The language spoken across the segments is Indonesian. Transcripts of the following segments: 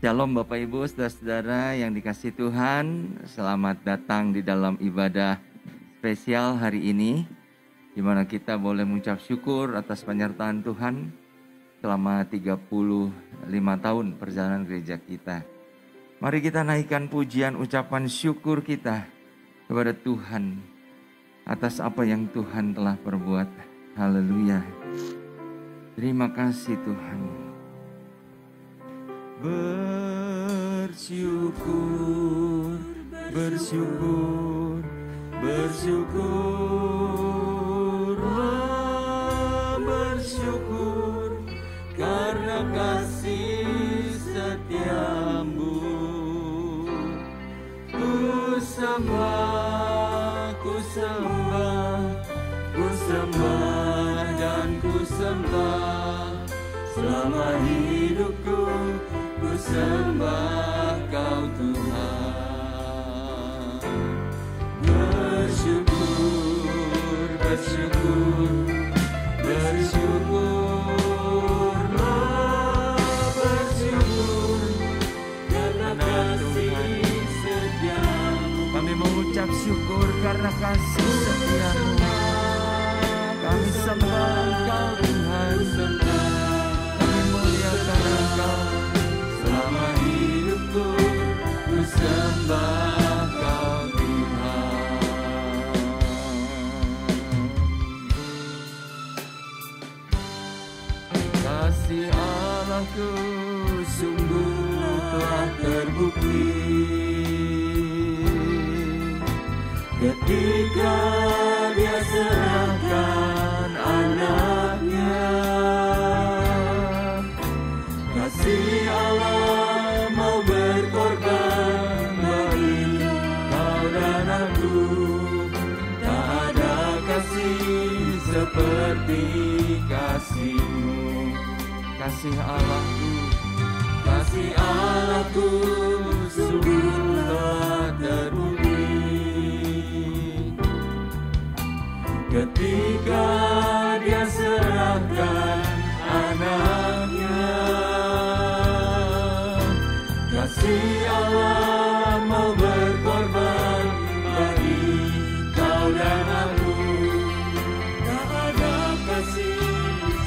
Shalom Bapak Ibu, saudara-saudara yang dikasihi Tuhan. Selamat datang di dalam ibadah spesial hari ini, di mana kita boleh mengucap syukur atas penyertaan Tuhan selama 35 tahun perjalanan gereja kita. Mari kita naikkan pujian ucapan syukur kita kepada Tuhan atas apa yang Tuhan telah perbuat. Haleluya. Terima kasih Tuhan. Bersyukur, bersyukur, bersyukurlah, bersyukur karena kasih setiamu. Ku sembah, ku sembah, ku sembah dan ku sembah selama hidupku. Ku sembah Kau Tuhan. Bersyukur, bersyukur, bersyukurlah, bersyukur karena kasih setiamu. Kami mengucap syukur karena kasih setiamu. Kami sembah Engkau Tuhan. Kami muliakan Engkau. Selama hidupku, ku sembah Kau Tuhan. Kasih Allahku sungguh telah terbukti ketika Dia serahkan anaknya. Kasih Allah mau berkorban bagi kau dan aku. Tak ada kasih seperti kasih-Mu. Kasih Allahku sungguh telah terbukti ketika Dia serahkan anaknya. Kasih Allah mau berkorban bagi kau dan aku. Tak ada kasih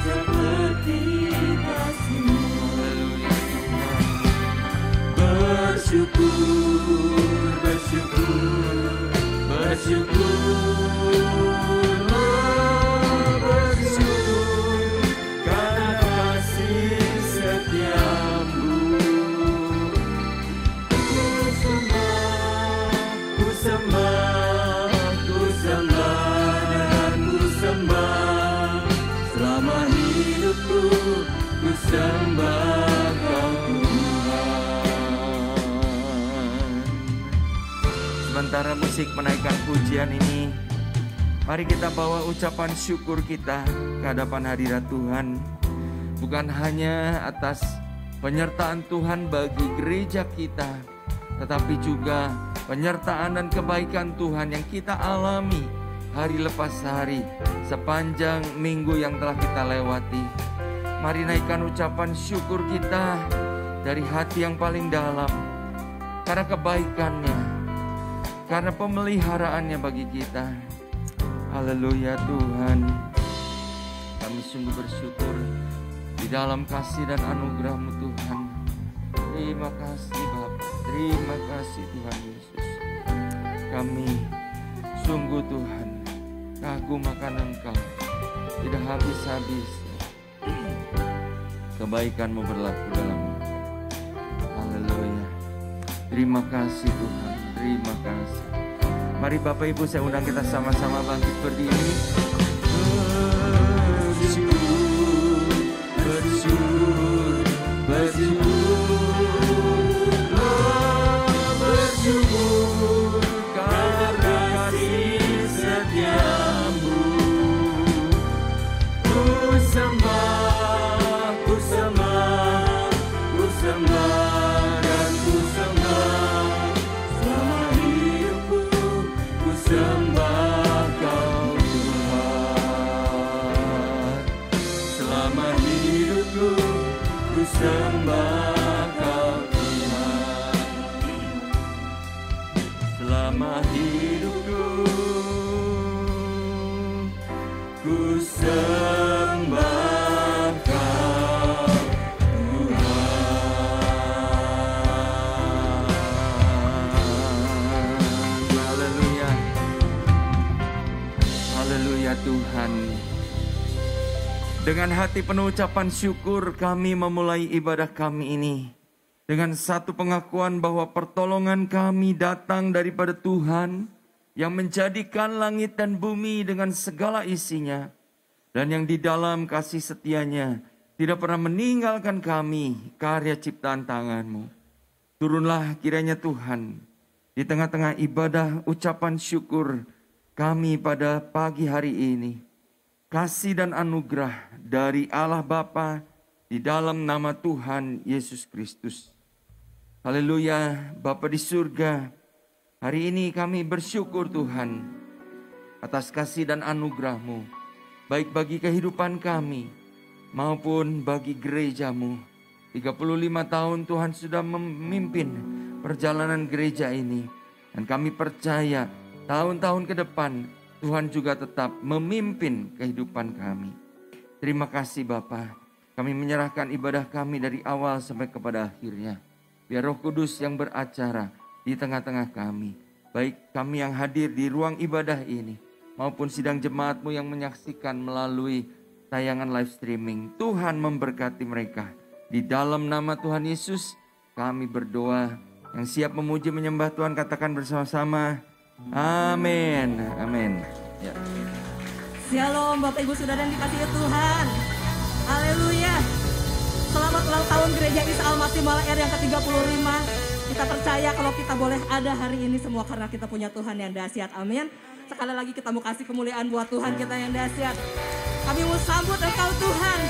seperti kasih-Mu. Bersyukur, bersyukur, bersyukurlah, bersyukur karena kasih setiamu. Ku sembah dan ku sembah selama hidupku. Ku sembah Kau Tuhan. Sementara musik menaikkan pujian ini, mari kita bawa ucapan syukur kita ke hadapan hadirat Tuhan. Bukan hanya atas penyertaan Tuhan bagi gereja kita, tetapi juga penyertaan dan kebaikan Tuhan yang kita alami hari lepas hari sepanjang minggu yang telah kita lewati. Mari naikkan ucapan syukur kita dari hati yang paling dalam karena kebaikannya, karena pemeliharaannya bagi kita. Haleluya Tuhan. Kami sungguh bersyukur di dalam kasih dan anugerah-Mu Tuhan. Terima kasih Bapa. Terima kasih Tuhan Yesus. Kami sungguh Tuhan kagum akan Engkau. Tidak habis-habis kebaikan-Mu berlaku dalam hidup. Haleluya. Terima kasih Tuhan. Terima kasih. Mari Bapak Ibu saya undang kita sama-sama bangkit berdiri. Bersyukur, bersyukur, bersyukur, bersyukur karena kasih setiamu. Ku sembah, ku sembah, ku sembah dan ku sembah selama hidupku. Ku sembah Kau Tuhan. Selama hidupku ku sembah Kau Tuhan. Haleluya Tuhan. Dengan hati penuh ucapan syukur kami memulai ibadah kami ini. Dengan satu pengakuan bahwa pertolongan kami datang daripada Tuhan yang menjadikan langit dan bumi dengan segala isinya. Dan yang di dalam kasih setianya tidak pernah meninggalkan kami, karya ciptaan tangan-Mu. Turunlah kiranya Tuhan di tengah-tengah ibadah ucapan syukur kami pada pagi hari ini. Kasih dan anugerah dari Allah Bapa di dalam nama Tuhan Yesus Kristus. Haleluya, Bapa di surga, hari ini kami bersyukur Tuhan atas kasih dan anugerah-Mu, baik bagi kehidupan kami maupun bagi gereja-Mu. 35 tahun Tuhan sudah memimpin perjalanan gereja ini. Dan kami percaya tahun-tahun ke depan Tuhan juga tetap memimpin kehidupan kami. Terima kasih Bapa. Kami menyerahkan ibadah kami dari awal sampai kepada akhirnya. Biar Roh Kudus yang beracara di tengah-tengah kami. Baik kami yang hadir di ruang ibadah ini maupun sidang jemaat-Mu yang menyaksikan melalui tayangan live streaming. Tuhan memberkati mereka. Di dalam nama Tuhan Yesus kami berdoa. Yang siap memuji menyembah Tuhan katakan bersama-sama. Amin. Amin. Ya. Shalom Bapak Ibu Saudara yang dikasihi Tuhan. Haleluya. Selamat ulang tahun Gereja Isa Al-Masih Malaer yang ke-35. Kita percaya kalau kita boleh ada hari ini semua karena kita punya Tuhan yang dahsyat. Amin. Sekali lagi kita mau kasih kemuliaan buat Tuhan kita yang dahsyat. Kami mau sambut Engkau Tuhan.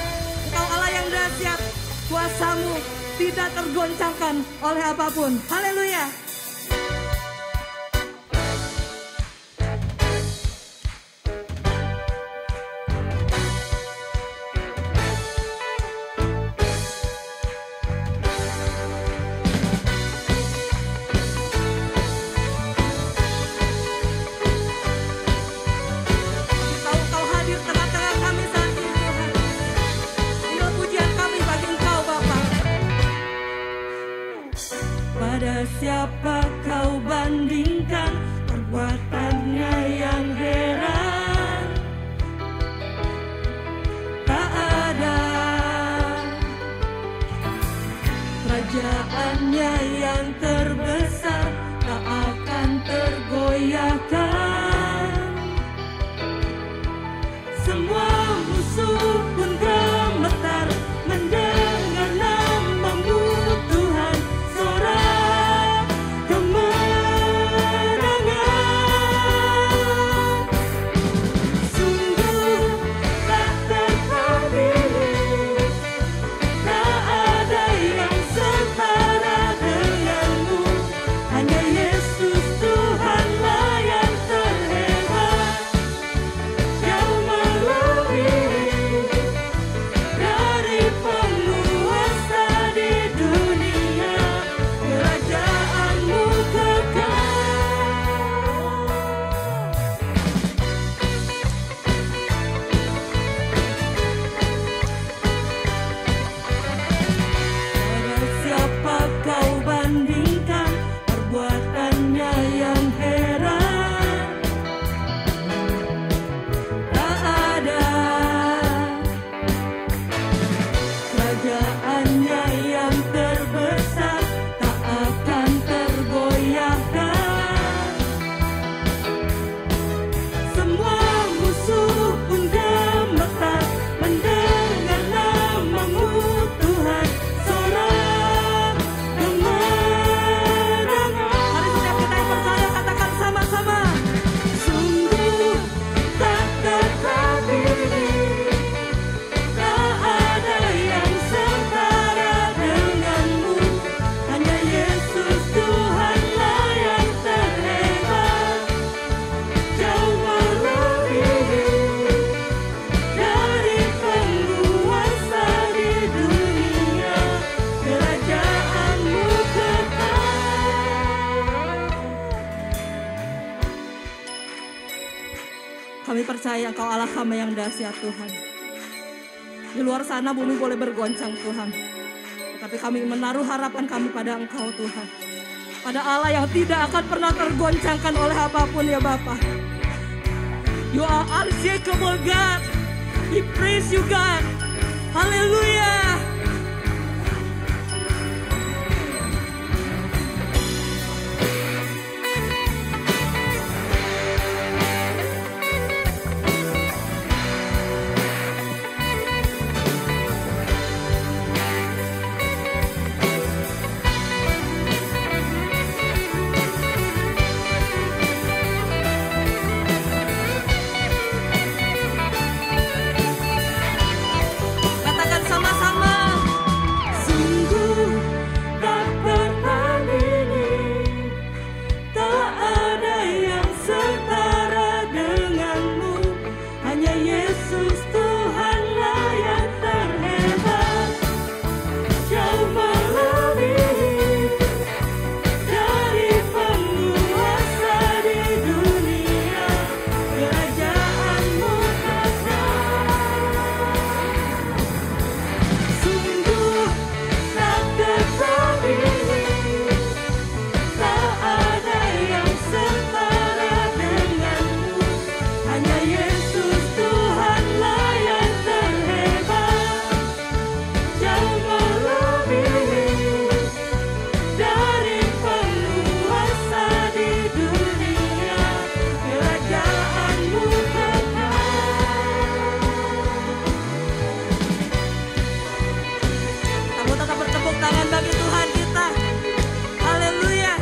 Engkau Allah yang dahsyat. Kuasa-Mu tidak tergoncangkan oleh apapun. Haleluya. Siapa kau bandingkan perbuatannya yang heran? Tak ada kerajaannya yang terbesar, tak akan tergoyahkan. Semua musuh pun gemetar mendengar nama-Mu Tuhan. Kami percaya Engkau Allah Kami yang dahsyat Tuhan. Di luar sana bumi boleh bergoncang Tuhan, tapi kami menaruh harapan kami pada Engkau Tuhan. Pada Allah yang tidak akan pernah tergoncangkan oleh apapun ya Bapa. You are unshakable God. We praise you God. Haleluya. Katakan sama-sama. Sungguh tak tertandingi, tak ada yang setara denganmu. Hanya Yesus Tuhanlah yang terhebat, jauh melebihi dari penguasa di dunia. Kerajaanmu sungguh tak tertandingi, tak ada yang setara denganmu. Hanya Yesus Tuhanlah yang terhebat, jauh melebihi dari penguasa di dunia. Kerajaanmu Kamu tetap bertepuk tangan bagi Tuhan kita. Haleluya.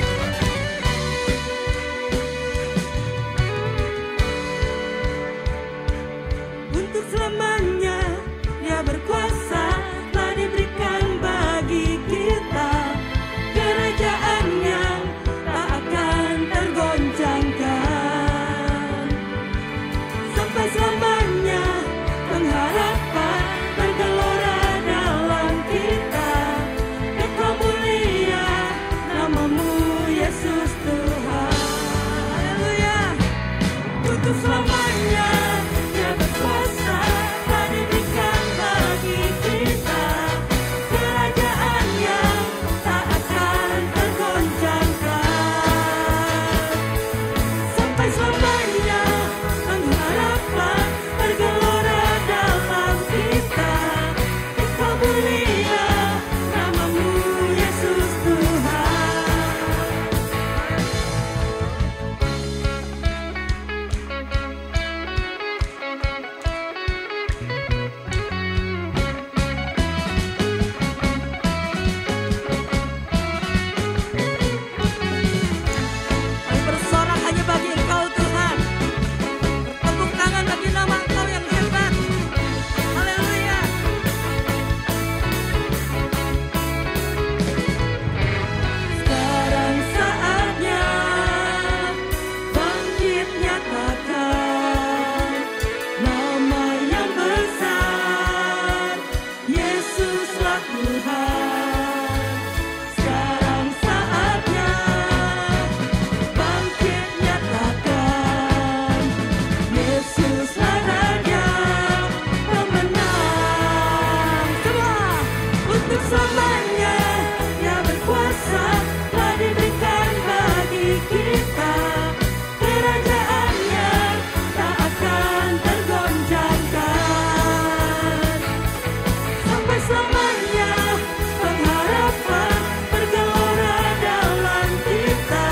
Untuk selamanya Dia berkuasa, telah diberikan bagi kita kerajaan yang tak akan tergoncangkan. Sampai selamanya pengharapan bergelora dalam kita. Kekal mulia namamu Yesus Tuhan. Haleluya. Untuk selamanya Dia berkuasa, telah diberikan bagi kita kerajaan yang tak akan tergoncangkan. Sampai selamanya pengharapan bergelora dalam kita. Kekal mulia namamu Yesus Tuhan. Kami bersorak hanya bagi Engkau Tuhan. Bertepuk tangan bagi nama Engkau yang hebat. Haleluya. Sekarang saatnya bangkit nyatakan nama yang besar, Yesuslah Tuhan. Sekarang saatnya bangkit nyatakan Yesuslah Raja pemenang. Semua untuk selamanya Dia berkuasa, telah diberikan bagi kita kerajaan yang tak akan tergoncangkan. Sampai selamanya pengharapan bergelora dalam kita.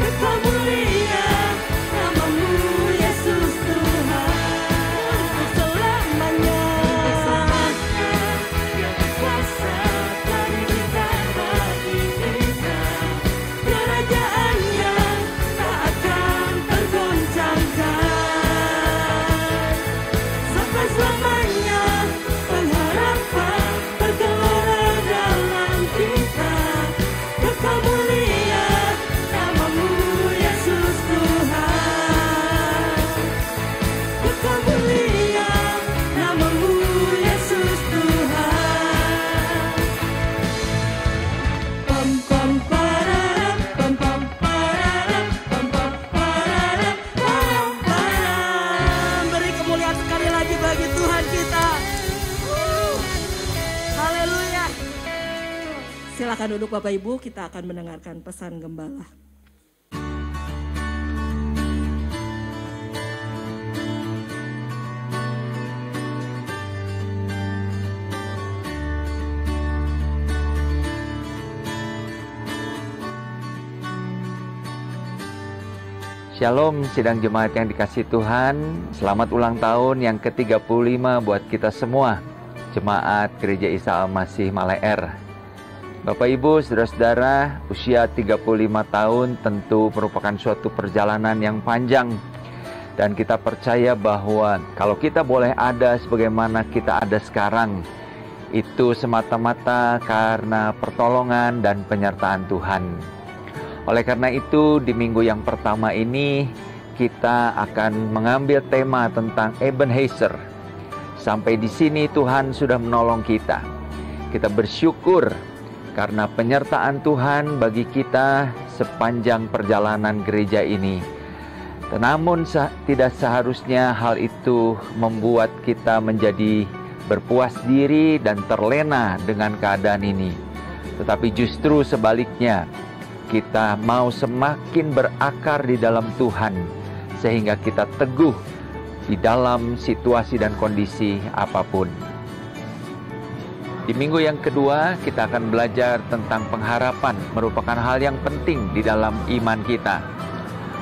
Kekal mulia namamu Yesus Tuhan. Untuk selamanya Dia berkuasa, telah diberikan bagi kita kerajaan yang tak akan tergoncangkan. Sampai selamanya pengharapan bergelora dalam kita. Kekal mulia namamu Yesus Tuhan. Kekal mulia namamu Yesus Tuhan. Pam pam pararam, pam pam pararam, pam pam pararam, pam param. Beri kemuliaan sekali lagi bagi Tuhan kita. Haleluya. Silakan duduk Bapak Ibu, kita akan mendengarkan pesan gembala. Shalom sidang jemaat yang dikasihi Tuhan. Selamat ulang tahun yang ke-35 buat kita semua, Jemaat Gereja Isa Al-Masih Maleer. Bapak Ibu, saudara-saudara, usia 35 tahun tentu merupakan suatu perjalanan yang panjang. Dan kita percaya bahwa kalau kita boleh ada sebagaimana kita ada sekarang, itu semata-mata karena pertolongan dan penyertaan Tuhan. Oleh karena itu, di minggu yang pertama ini, kita akan mengambil tema tentang Ebenezer. Sampai di sini Tuhan sudah menolong kita. Kita bersyukur karena penyertaan Tuhan bagi kita sepanjang perjalanan gereja ini. Namun tidak seharusnya hal itu membuat kita menjadi berpuas diri dan terlena dengan keadaan ini. Tetapi justru sebaliknya, kita mau semakin berakar di dalam Tuhan, sehingga kita teguh di dalam situasi dan kondisi apapun. Di minggu yang kedua, kita akan belajar tentang pengharapan, merupakan hal yang penting di dalam iman kita.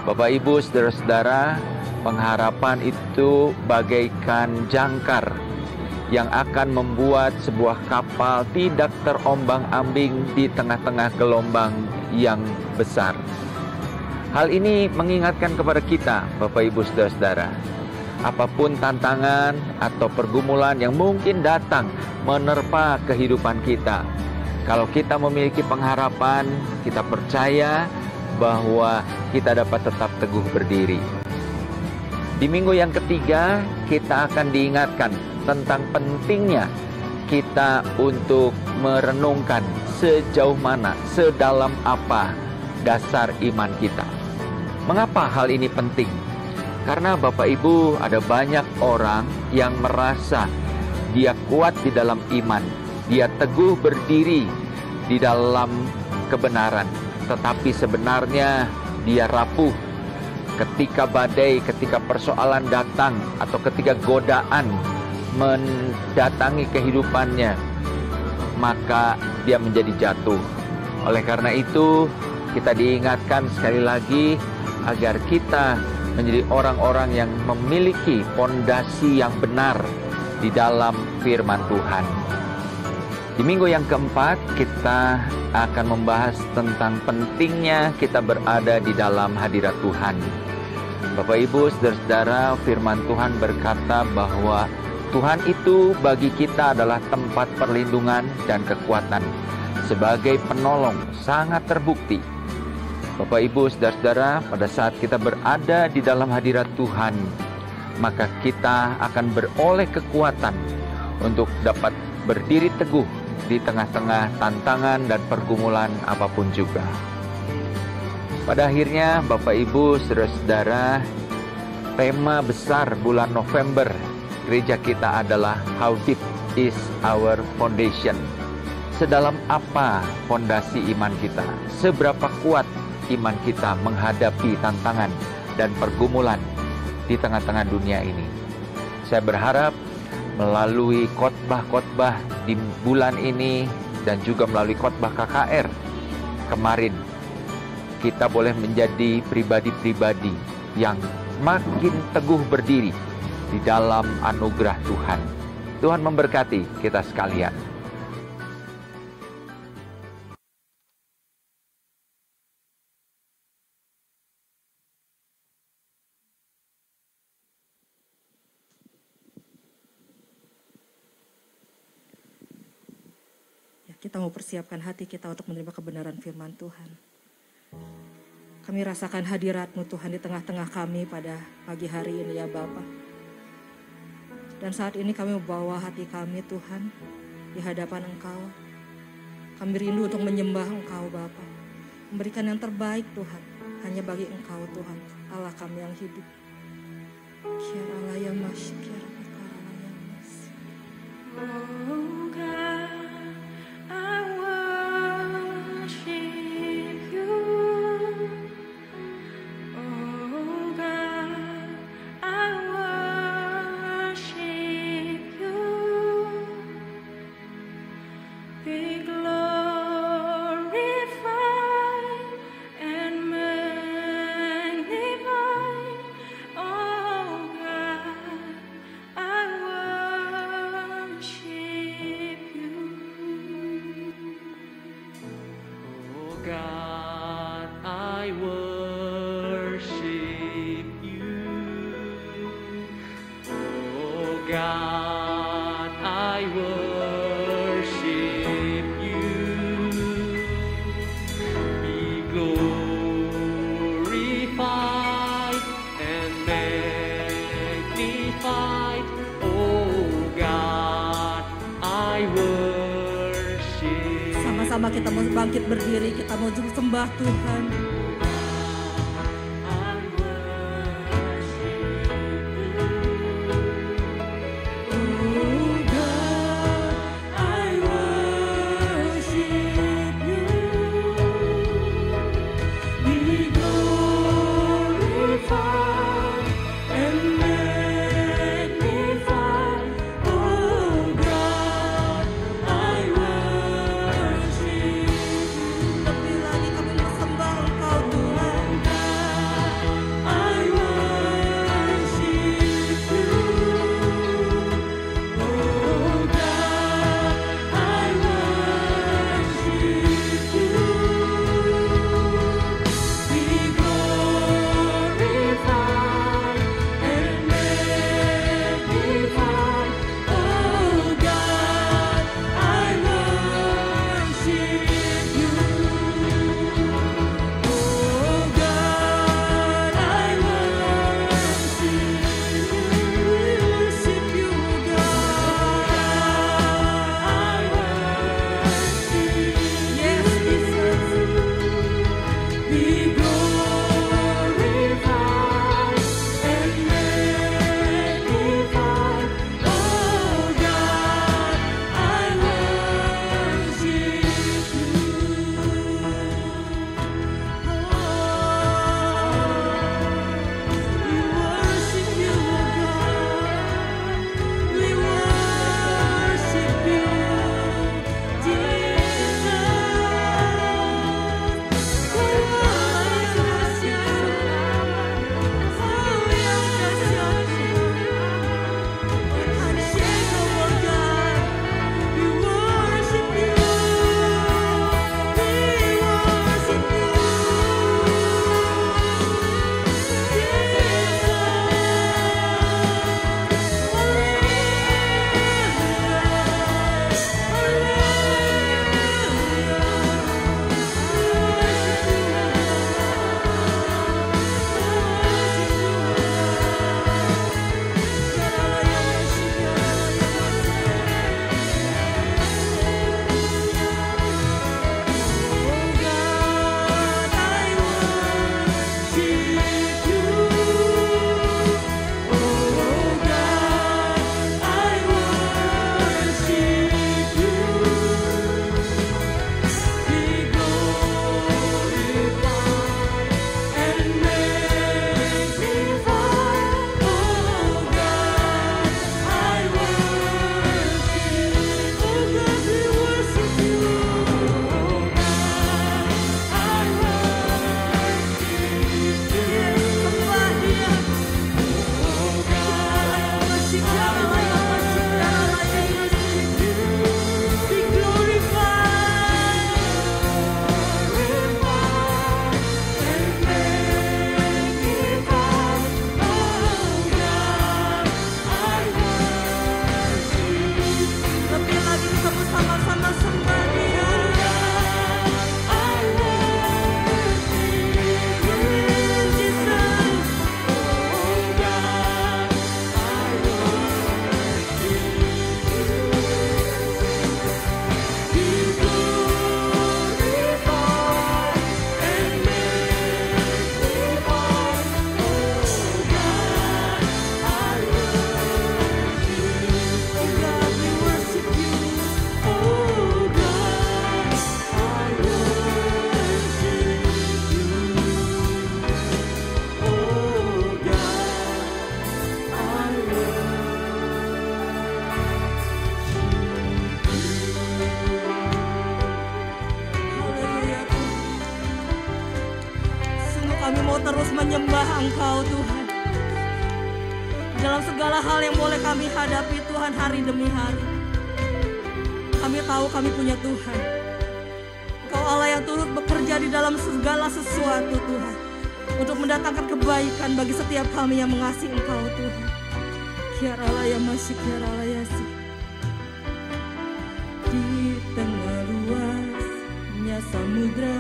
Bapak, Ibu, saudara-saudara, pengharapan itu bagaikan jangkar yang akan membuat sebuah kapal tidak terombang-ambing di tengah-tengah gelombang yang besar. Hal ini mengingatkan kepada kita, Bapak Ibu saudara-saudara, apapun tantangan atau pergumulan yang mungkin datang menerpa kehidupan kita, kalau kita memiliki pengharapan, kita percaya bahwa kita dapat tetap teguh berdiri. Di minggu yang ketiga, kita akan diingatkan tentang pentingnya kita untuk merenungkan sejauh mana, sedalam apa dasar iman kita. Mengapa hal ini penting? Karena Bapak Ibu, ada banyak orang yang merasa dia kuat di dalam iman, dia teguh berdiri di dalam kebenaran, tetapi sebenarnya dia rapuh ketika badai, ketika persoalan datang, atau ketika godaan mendatangi kehidupannya, maka dia menjadi jatuh. Oleh karena itu, kita diingatkan sekali lagi agar kita menjadi orang-orang yang memiliki fondasi yang benar di dalam firman Tuhan. Di minggu yang keempat, kita akan membahas tentang pentingnya kita berada di dalam hadirat Tuhan. Bapak Ibu, saudara-saudara, firman Tuhan berkata bahwa Tuhan itu bagi kita adalah tempat perlindungan dan kekuatan. Sebagai penolong sangat terbukti. Bapak Ibu saudara-saudara, pada saat kita berada di dalam hadirat Tuhan, maka kita akan beroleh kekuatan untuk dapat berdiri teguh di tengah-tengah tantangan dan pergumulan apapun juga. Pada akhirnya Bapak Ibu saudara-saudara, tema besar bulan November gereja kita adalah How Deep is Our Foundation? Sedalam apa fondasi iman kita? Seberapa kuat iman kita menghadapi tantangan dan pergumulan di tengah-tengah dunia ini? Saya berharap melalui khotbah-khotbah di bulan ini dan juga melalui khotbah KKR kemarin, kita boleh menjadi pribadi-pribadi yang makin teguh berdiri di dalam anugerah Tuhan. Tuhan memberkati kita sekalian. Ya, kita mau persiapkan hati kita untuk menerima kebenaran firman Tuhan. Kami rasakan hadirat-Mu Tuhan di tengah-tengah kami pada pagi hari ini ya Bapa. Dan saat ini kami membawa hati kami Tuhan di hadapan Engkau. Kami rindu untuk menyembah Engkau Bapa. Memberikan yang terbaik Tuhan. Hanya bagi Engkau Tuhan. Allah kami yang hidup. Oh God, I worship you. Oh God, I worship you. Be glorified and magnified. God, I worship you. Be glorified and magnified, oh God, I worship. Sama-sama kita mau bangkit berdiri, kita mau sembah Tuhan. Kami mau terus menyembah Engkau Tuhan. Dalam segala hal yang boleh kami hadapi Tuhan hari demi hari, kami tahu kami punya Tuhan. Engkau Allah yang turut bekerja di dalam segala sesuatu Tuhan, untuk mendatangkan kebaikan bagi setiap kami yang mengasihi Engkau Tuhan. Kiaralaya masih kiaralaya sih. Di tengah luasnya samudra,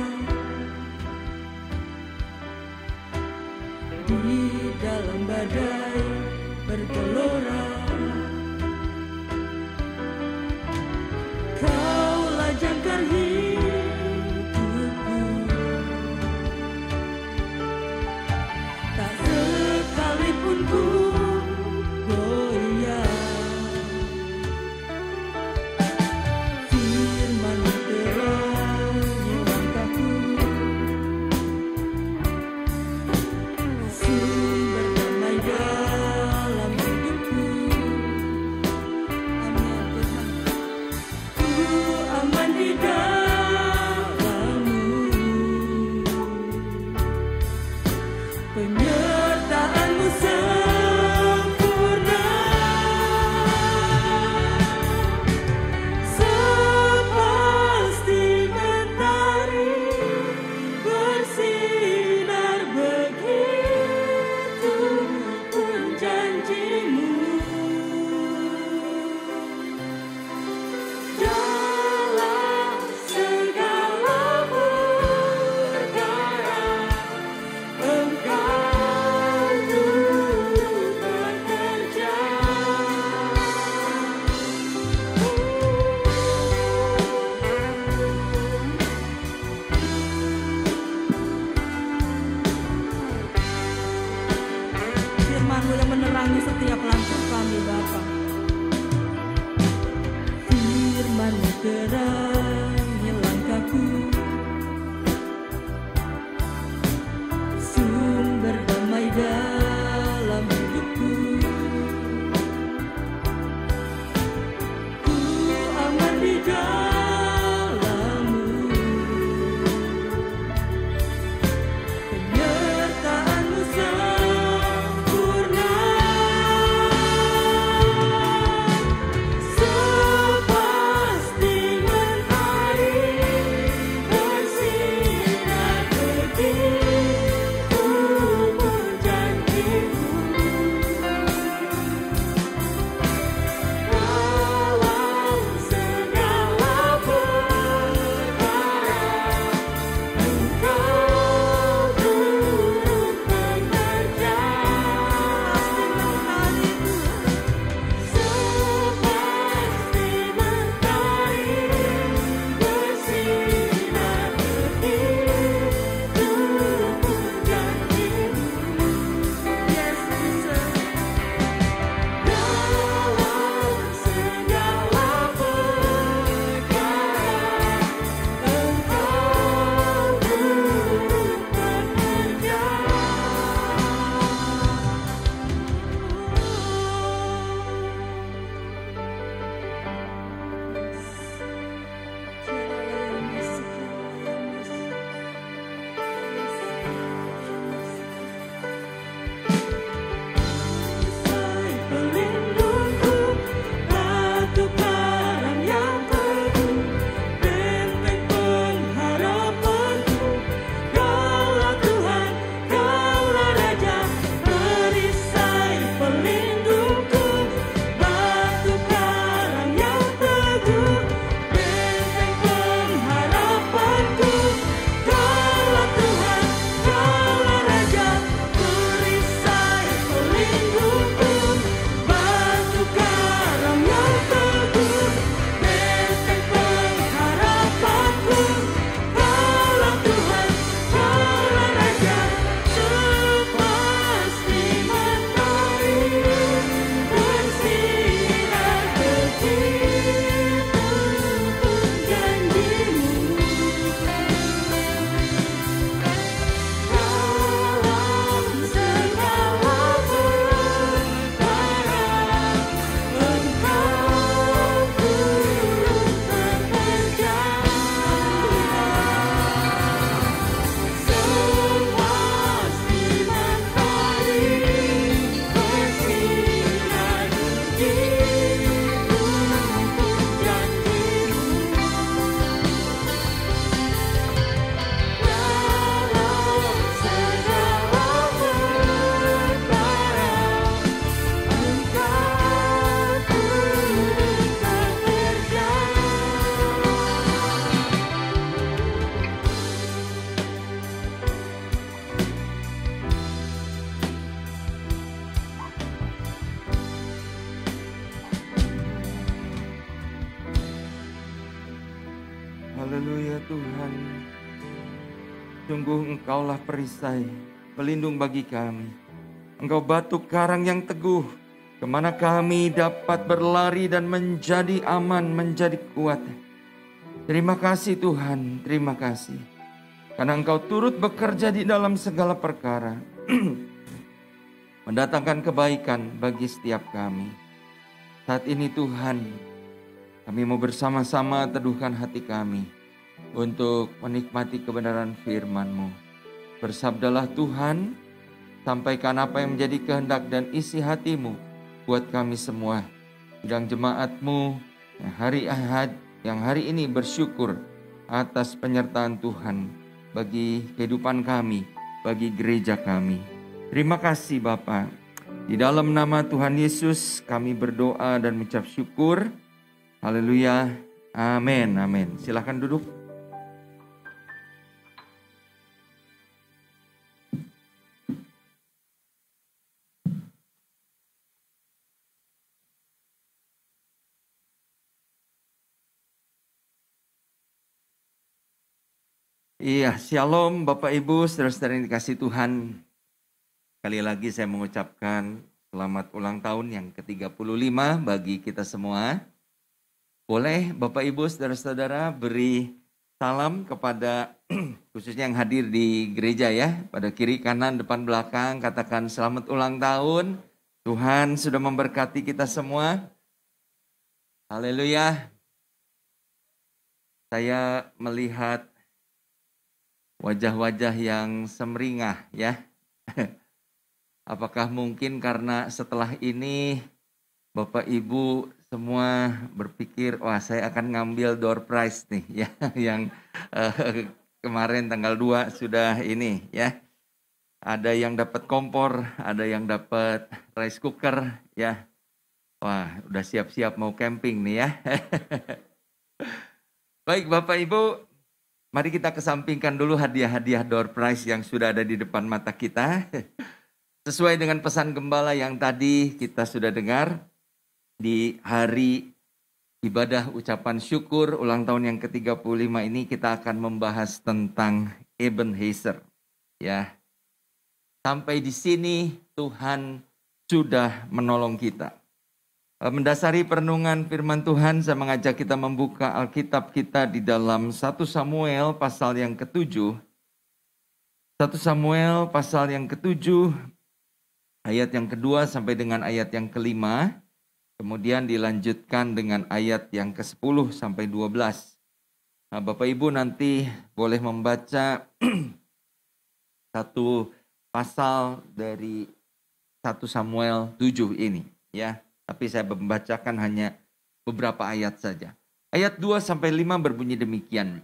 di dalam badai bergelora, Kaulah jangkar hidupku, tak sekalipun ku goyah. Firman-Mu terangi langkahku, sumber damai dalam hidupku. Amin Tuhan. Ku aman di dalam-Mu, penyertaan-Mu sempurna, sepasti mentari bersinar begitu pun janji-Mu. Dalam segala perkara Engkau turut bekerja. Firman-Mu yang menerangi setiap langkah kami, Bapa. Firman-Mu terangi langkahku, sumber damai dalam hidupku. Ku aman di dalam-Mu, penyertaan-Mu sempurna, sepasti mentari Haleluya Tuhan. Sungguh Engkaulah perisai, pelindung bagi kami. Engkau batu karang yang teguh, kemana kami dapat berlari dan menjadi aman, menjadi kuat. Terima kasih Tuhan, terima kasih. Karena Engkau turut bekerja di dalam segala perkara. Mendatangkan kebaikan bagi setiap kami. Saat ini Tuhan, kami mau bersama-sama teduhkan hati kami untuk menikmati kebenaran firman-Mu. Bersabdalah Tuhan, sampaikan apa yang menjadi kehendak dan isi hati-Mu buat kami semua. Sidang jemaat-Mu yang hari ini bersyukur atas penyertaan Tuhan bagi kehidupan kami, bagi gereja kami. Terima kasih Bapa. Di dalam nama Tuhan Yesus kami berdoa dan mengucap syukur. Haleluya. Amin. Amin. Silakan duduk. Iya, shalom Bapak Ibu, saudara-saudara yang dikasihi Tuhan. Sekali lagi saya mengucapkan selamat ulang tahun yang ke-35 bagi kita semua. Boleh Bapak Ibu, saudara-saudara beri salam kepada khususnya yang hadir di gereja ya. Pada kiri, kanan, depan, belakang katakan selamat ulang tahun. Tuhan sudah memberkati kita semua. Haleluya. Saya melihat wajah-wajah yang semeringah ya. Apakah mungkin karena setelah ini Bapak Ibu semua berpikir, wah saya akan ngambil door prize nih ya. Yang kemarin tanggal 2 sudah ini ya. Ada yang dapat kompor, ada yang dapat rice cooker ya. Wah udah siap-siap mau camping nih ya. Baik Bapak Ibu, mari kita kesampingkan dulu hadiah-hadiah door prize yang sudah ada di depan mata kita. Sesuai dengan pesan gembala yang tadi kita sudah dengar, di hari ibadah ucapan syukur ulang tahun yang ke-35 ini kita akan membahas tentang Ebenezer. Ya. Sampai di sini Tuhan sudah menolong kita. Mendasari perenungan firman Tuhan, saya mengajak kita membuka Alkitab kita di dalam 1 Samuel pasal yang ke-7. 1 Samuel pasal yang ke-7, ayat yang kedua sampai dengan ayat yang ke-5. Kemudian dilanjutkan dengan ayat yang ke-10 sampai 12. Nah, Bapak Ibu nanti boleh membaca satu pasal dari 1 Samuel 7 ini. Ya. Tapi saya membacakan hanya beberapa ayat saja. Ayat 2 sampai 5 berbunyi demikian.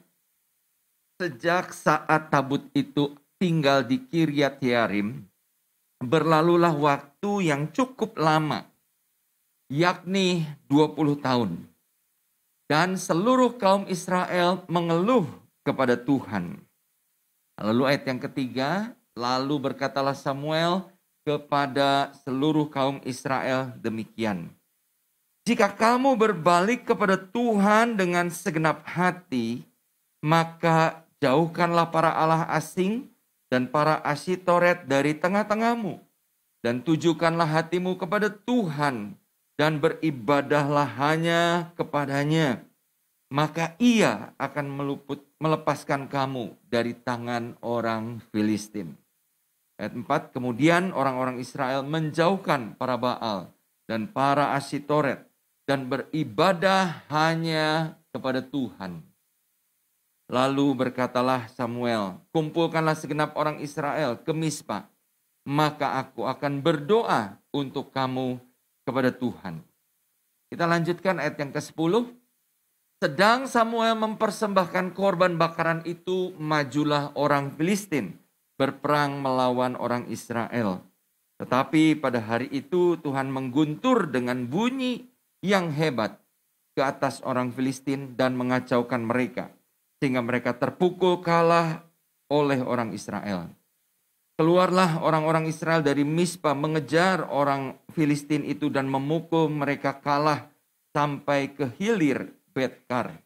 Sejak saat tabut itu tinggal di Kiryat Yearim, berlalulah waktu yang cukup lama, yakni 20 tahun. Dan seluruh kaum Israel mengeluh kepada Tuhan. Lalu ayat yang ketiga, lalu berkatalah Samuel kepada seluruh kaum Israel demikian. Jika kamu berbalik kepada Tuhan dengan segenap hati, maka jauhkanlah para allah asing dan para Asyitoret dari tengah-tengahmu. Dan tujukanlah hatimu kepada Tuhan dan beribadahlah hanya kepadanya. Maka ia akan melepaskan kamu dari tangan orang Filistin. Ayat 4, kemudian orang-orang Israel menjauhkan para Baal dan para Asyitoret dan beribadah hanya kepada Tuhan. Lalu berkatalah Samuel, kumpulkanlah segenap orang Israel ke Mispa, maka aku akan berdoa untuk kamu kepada Tuhan. Kita lanjutkan ayat yang ke-10. Sedang Samuel mempersembahkan korban bakaran itu, majulah orang Filistin berperang melawan orang Israel. Tetapi pada hari itu Tuhan mengguntur dengan bunyi yang hebat ke atas orang Filistin dan mengacaukan mereka, sehingga mereka terpukul kalah oleh orang Israel. Keluarlah orang-orang Israel dari Mispa mengejar orang Filistin itu dan memukul mereka kalah sampai ke hilir Betkar.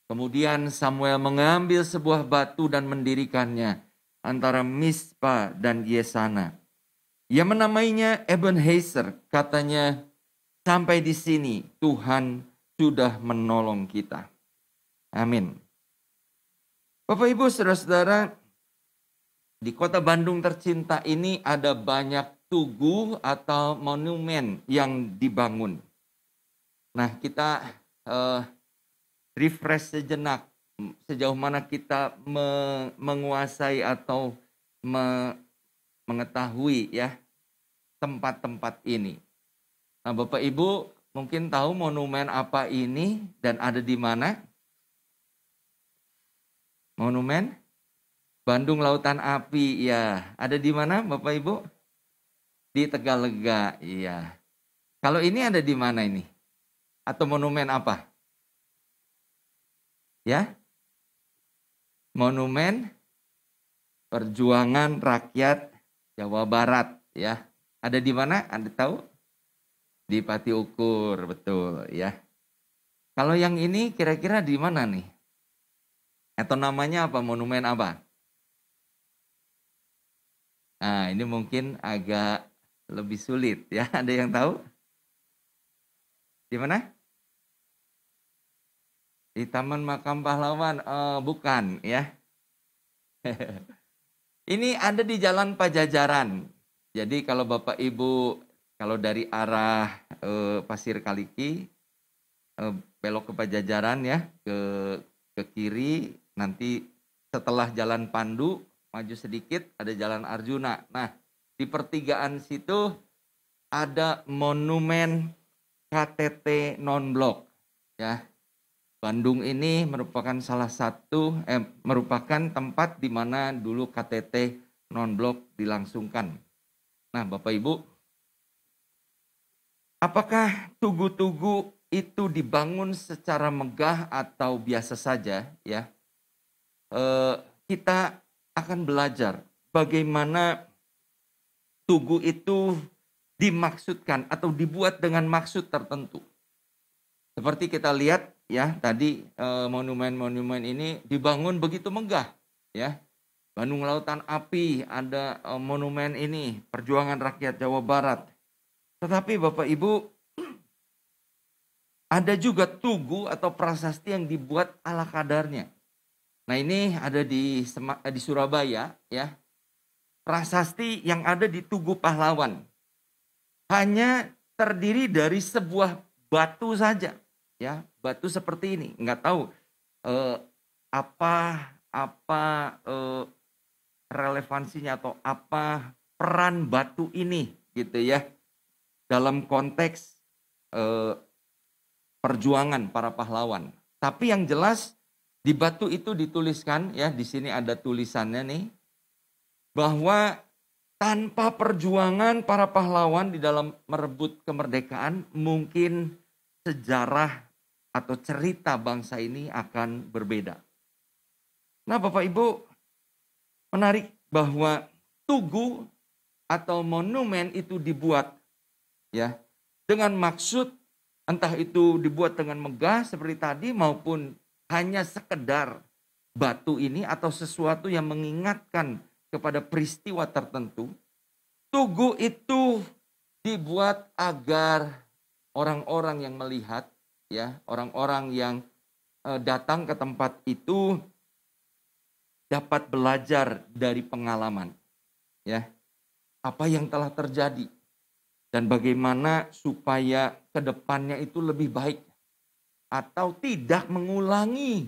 Kemudian Samuel mengambil sebuah batu dan mendirikannya antara Mispa dan Yesana. Ia menamainya Ebenezer, katanya, sampai di sini Tuhan sudah menolong kita. Amin. Bapak Ibu Saudara-saudara, di kota Bandung tercinta ini ada banyak tugu atau monumen yang dibangun. Nah, kita refresh sejenak sejauh mana kita menguasai atau mengetahui ya tempat-tempat ini. Nah, Bapak Ibu mungkin tahu monumen apa ini dan ada di mana? Monumen Bandung Lautan Api, ya. Ada di mana Bapak Ibu? Di Tegalega, iya. Kalau ini ada di mana ini? Atau monumen apa? Ya, Monumen Perjuangan Rakyat Jawa Barat, ya. Ada di mana? Anda tahu? Di Pati Ukur, betul, ya. Kalau yang ini kira-kira di mana nih? Atau namanya apa? Monumen apa? Nah, ini mungkin agak lebih sulit, ya. Ada yang tahu? Di mana? Di Taman Makam Pahlawan, bukan ya. Ini ada di Jalan Pajajaran. Jadi kalau Bapak Ibu, kalau dari arah Pasir Kaliki, belok ke Pajajaran ya, ke kiri, nanti setelah Jalan Pandu, maju sedikit ada Jalan Arjuna. Nah, di pertigaan situ ada monumen KTT non-blok ya. Bandung ini merupakan merupakan tempat di mana dulu KTT non-blok dilangsungkan. Nah, Bapak Ibu, apakah tugu-tugu itu dibangun secara megah atau biasa saja ya? Kita akan belajar bagaimana tugu itu dimaksudkan atau dibuat dengan maksud tertentu. Seperti kita lihat ya tadi monumen-monumen ini dibangun begitu megah ya. Bandung Lautan Api, ada monumen ini Perjuangan Rakyat Jawa Barat. Tetapi Bapak Ibu, ada juga tugu atau prasasti yang dibuat ala kadarnya. Nah, ini ada di Surabaya ya. Prasasti yang ada di Tugu Pahlawan hanya terdiri dari sebuah batu saja. Ya, batu seperti ini, nggak tahu apa relevansinya atau apa peran batu ini gitu ya dalam konteks perjuangan para pahlawan. Tapi yang jelas di batu itu dituliskan ya, di sini ada tulisannya nih bahwa tanpa perjuangan para pahlawan di dalam merebut kemerdekaan, mungkin sejarah atau cerita bangsa ini akan berbeda. Nah, Bapak Ibu, menarik bahwa tugu atau monumen itu dibuat ya dengan maksud entah itu dibuat dengan megah seperti tadi maupun hanya sekedar batu ini atau sesuatu yang mengingatkan kepada peristiwa tertentu. Tugu itu dibuat agar orang-orang yang melihat ya, orang-orang yang datang ke tempat itu dapat belajar dari pengalaman ya. Apa yang telah terjadi dan bagaimana supaya ke depannya itu lebih baik atau tidak mengulangi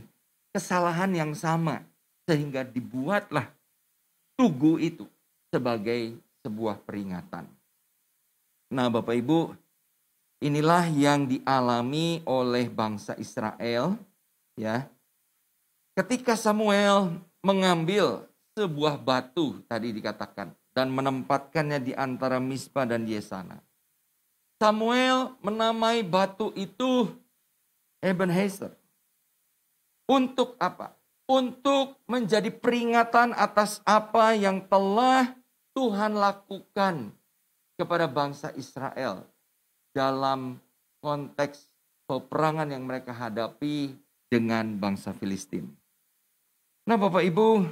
kesalahan yang sama, sehingga dibuatlah tugu itu sebagai sebuah peringatan. Nah, Bapak Ibu, inilah yang dialami oleh bangsa Israel ya. Ketika Samuel mengambil sebuah batu tadi dikatakan dan menempatkannya di antara Mispa dan Yesana. Samuel menamai batu itu Ebenezer. Untuk apa? Untuk menjadi peringatan atas apa yang telah Tuhan lakukan kepada bangsa Israel dalam konteks peperangan yang mereka hadapi dengan bangsa Filistin. Nah Bapak Ibu,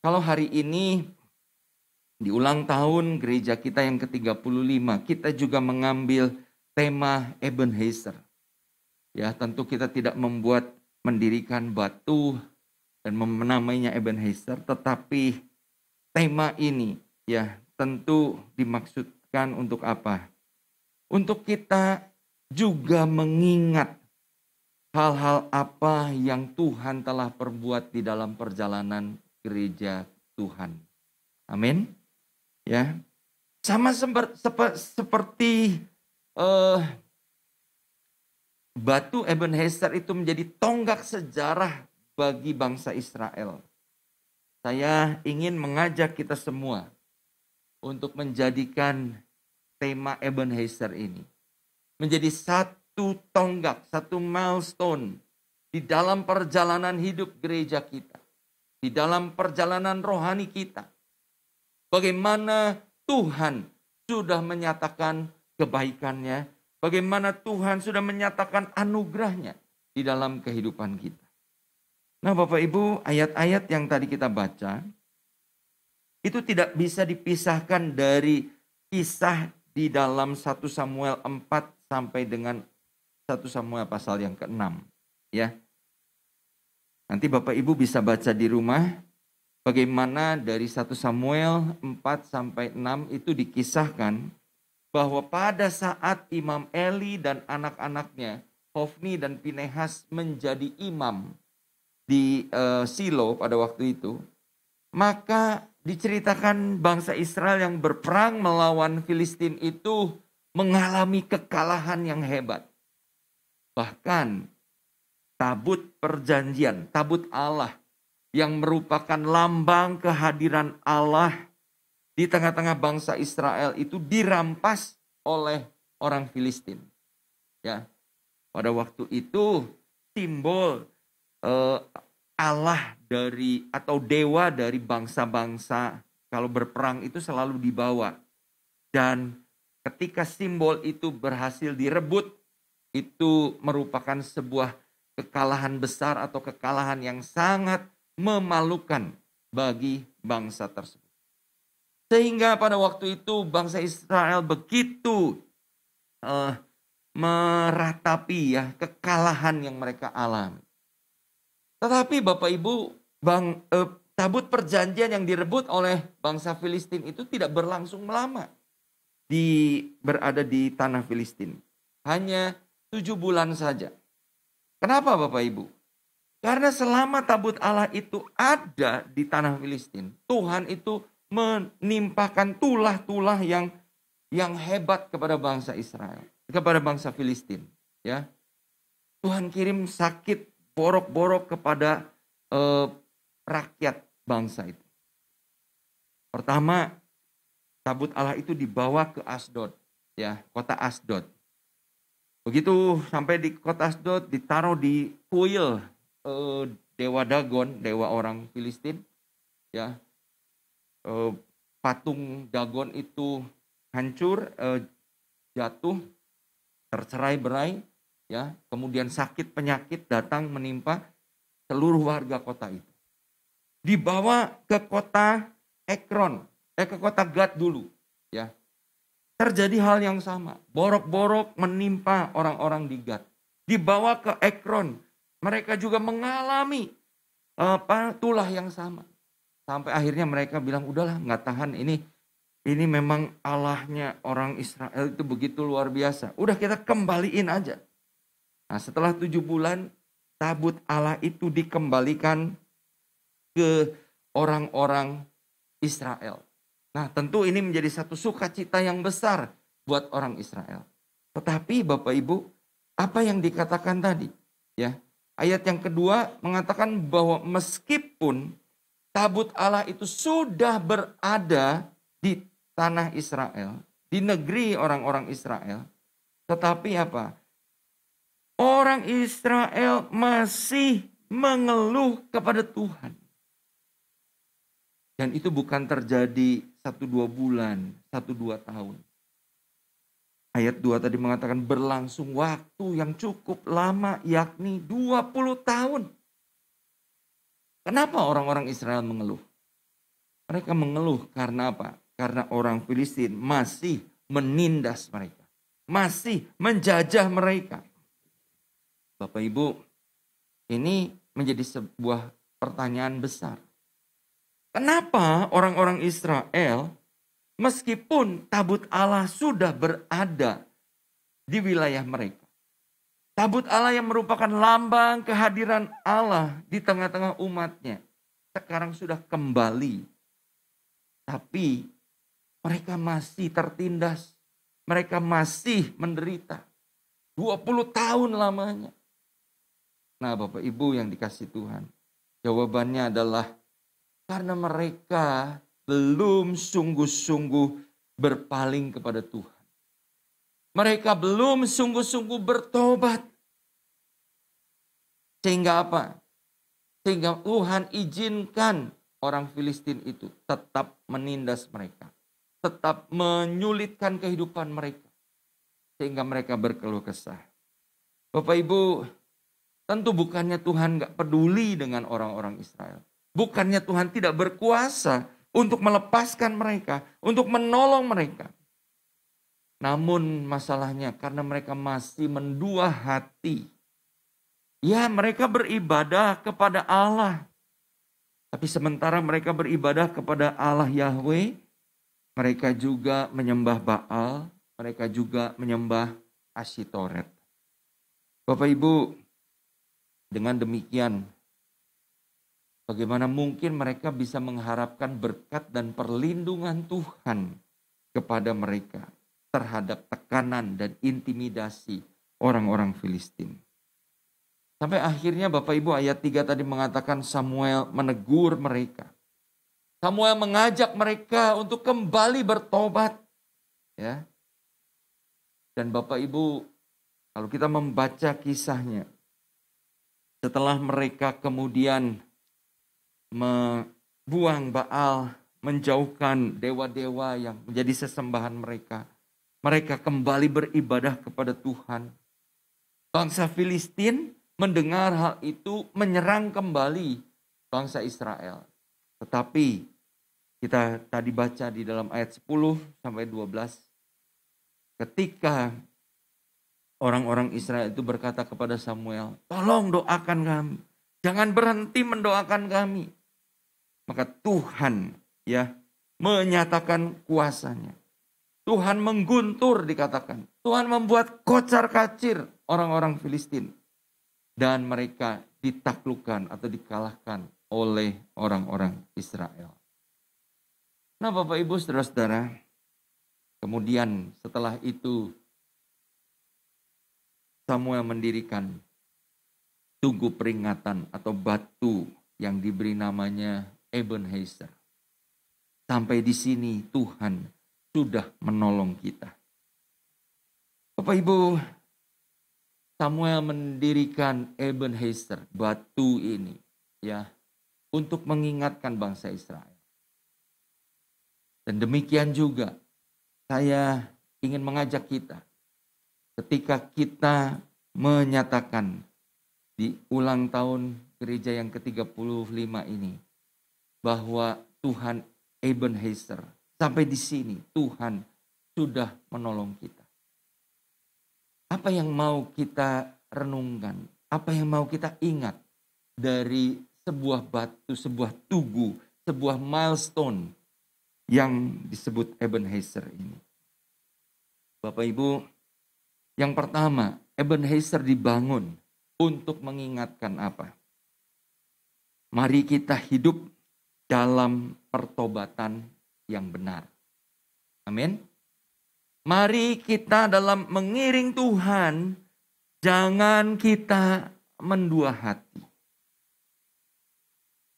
kalau hari ini di ulang tahun gereja kita yang ke-35, kita juga mengambil tema Ebenezer. Ya, tentu kita tidak mendirikan batu dan menamainya Ebenezer, tetapi tema ini ya tentu dimaksudkan untuk apa? Untuk kita juga mengingat hal-hal apa yang Tuhan telah perbuat di dalam perjalanan gereja Tuhan. Amin. Ya. Sama seperti batu Ebenezer itu menjadi tonggak sejarah bagi bangsa Israel. Saya ingin mengajak kita semua untuk menjadikan tema Ebenezer ini menjadi satu tonggak, satu milestone di dalam perjalanan hidup gereja kita, di dalam perjalanan rohani kita. Bagaimana Tuhan sudah menyatakan kebaikannya, bagaimana Tuhan sudah menyatakan anugerahnya di dalam kehidupan kita. Nah Bapak Ibu, ayat-ayat yang tadi kita baca, itu tidak bisa dipisahkan dari kisah di dalam 1 Samuel 4 sampai dengan 1 Samuel pasal yang ke-6. Ya. Nanti Bapak Ibu bisa baca di rumah, bagaimana dari 1 Samuel 4 sampai 6 itu dikisahkan bahwa pada saat Imam Eli dan anak-anaknya, Hofni dan Pinehas menjadi imam di Silo pada waktu itu, maka diceritakan bangsa Israel yang berperang melawan Filistin itu mengalami kekalahan yang hebat. Bahkan tabut perjanjian, tabut Allah yang merupakan lambang kehadiran Allah di tengah-tengah bangsa Israel itu dirampas oleh orang Filistin. Ya, pada waktu itu simbol Allah dari atau dewa dari bangsa-bangsa kalau berperang itu selalu dibawa. Dan ketika simbol itu berhasil direbut, itu merupakan sebuah kekalahan besar atau kekalahan yang sangat memalukan bagi bangsa tersebut. Sehingga pada waktu itu bangsa Israel begitu meratapi ya kekalahan yang mereka alami. Tetapi Bapak Ibu, tabut perjanjian yang direbut oleh bangsa Filistin itu tidak berlangsung lama berada di tanah Filistin. Hanya 7 bulan saja. Kenapa Bapak Ibu? Karena selama tabut Allah itu ada di tanah Filistin, Tuhan itu menimpakan tulah-tulah yang hebat kepada bangsa Israel, kepada bangsa Filistin. Ya, Tuhan kirim sakit borok-borok kepada rakyat bangsa itu. Pertama, tabut Allah itu dibawa ke Asdod, ya, kota Asdod. Begitu sampai di kota Asdod, ditaruh di kuil dewa Dagon, dewa orang Filistin, ya. Patung Dagon itu hancur, jatuh, tercerai-berai, ya. Kemudian sakit penyakit datang menimpa seluruh warga kota itu. Dibawa ke kota Ekron, ke kota Gad dulu, ya. Terjadi hal yang sama, borok-borok menimpa orang-orang di Gad. Dibawa ke Ekron, mereka juga mengalami tulah yang sama. Sampai akhirnya mereka bilang, udahlah nggak tahan, ini memang Allahnya orang Israel itu begitu luar biasa. Udah kita kembaliin aja. Nah setelah 7 bulan, tabut Allah itu dikembalikan ke orang-orang Israel. Nah tentu ini menjadi satu sukacita yang besar buat orang Israel. Tetapi Bapak Ibu, apa yang dikatakan tadi? Ya, ayat yang kedua mengatakan bahwa meskipun tabut Allah itu sudah berada di tanah Israel, di negeri orang-orang Israel, tetapi apa? Orang Israel masih mengeluh kepada Tuhan. Dan itu bukan terjadi 1-2 bulan, 1-2 tahun. Ayat 2 tadi mengatakan berlangsung waktu yang cukup lama, yakni 20 tahun. Kenapa orang-orang Israel mengeluh? Mereka mengeluh karena apa? Karena orang Filistin masih menindas mereka. Masih menjajah mereka. Bapak Ibu, ini menjadi sebuah pertanyaan besar. Kenapa orang-orang Israel, meskipun tabut Allah sudah berada di wilayah mereka, tabut Allah yang merupakan lambang kehadiran Allah di tengah-tengah umatnya, sekarang sudah kembali. Tapi mereka masih tertindas, mereka masih menderita. 20 tahun lamanya. Nah Bapak Ibu yang dikasih Tuhan, jawabannya adalah karena mereka belum sungguh-sungguh berpaling kepada Tuhan. Mereka belum sungguh-sungguh bertobat. Sehingga apa? Sehingga Tuhan izinkan orang Filistin itu tetap menindas mereka. Tetap menyulitkan kehidupan mereka. Sehingga mereka berkeluh kesah. Bapak Ibu, tentu bukannya Tuhan gak peduli dengan orang-orang Israel. Bukannya Tuhan tidak berkuasa untuk melepaskan mereka, untuk menolong mereka. Namun masalahnya karena mereka masih mendua hati. Ya, mereka beribadah kepada Allah. Tapi sementara mereka beribadah kepada Allah Yahweh, mereka juga menyembah Baal, mereka juga menyembah Asyitoret. Bapak Ibu, dengan demikian, bagaimana mungkin mereka bisa mengharapkan berkat dan perlindungan Tuhan kepada mereka terhadap tekanan dan intimidasi orang-orang Filistin. Sampai akhirnya Bapak Ibu ayat 3 tadi mengatakan Samuel menegur mereka. Samuel mengajak mereka untuk kembali bertobat. Ya. Dan Bapak Ibu, kalau kita membaca kisahnya, setelah mereka kemudian membuang Baal, menjauhkan dewa-dewa yang menjadi sesembahan mereka. Mereka kembali beribadah kepada Tuhan. Bangsa Filistin mendengar hal itu menyerang kembali bangsa Israel. Tetapi kita tadi baca di dalam ayat 10 sampai 12. Ketika orang-orang Israel itu berkata kepada Samuel, tolong doakan kami. Jangan berhenti mendoakan kami. Maka Tuhan ya menyatakan kuasanya. Tuhan mengguntur dikatakan. Tuhan membuat kocar kacir orang-orang Filistin. Dan mereka ditaklukkan atau dikalahkan oleh orang-orang Israel. Nah Bapak Ibu Saudara-saudara, kemudian setelah itu Samuel mendirikan tugu peringatan atau batu yang diberi namanya Ebenezer. Sampai di sini Tuhan sudah menolong kita. Bapak Ibu, Samuel mendirikan Ebenezer, batu ini ya, untuk mengingatkan bangsa Israel. Dan demikian juga saya ingin mengajak kita ketika kita menyatakan di ulang tahun gereja yang ke-35 ini bahwa Tuhan Ebenezer, sampai di sini Tuhan sudah menolong kita. Apa yang mau kita renungkan? Apa yang mau kita ingat dari sebuah batu, sebuah tugu, sebuah milestone yang disebut Ebenezer ini? Bapak Ibu, yang pertama, Ebenezer dibangun untuk mengingatkan apa? Mari kita hidup dalam pertobatan yang benar. Amin. Mari kita dalam mengiring Tuhan, jangan kita mendua hati.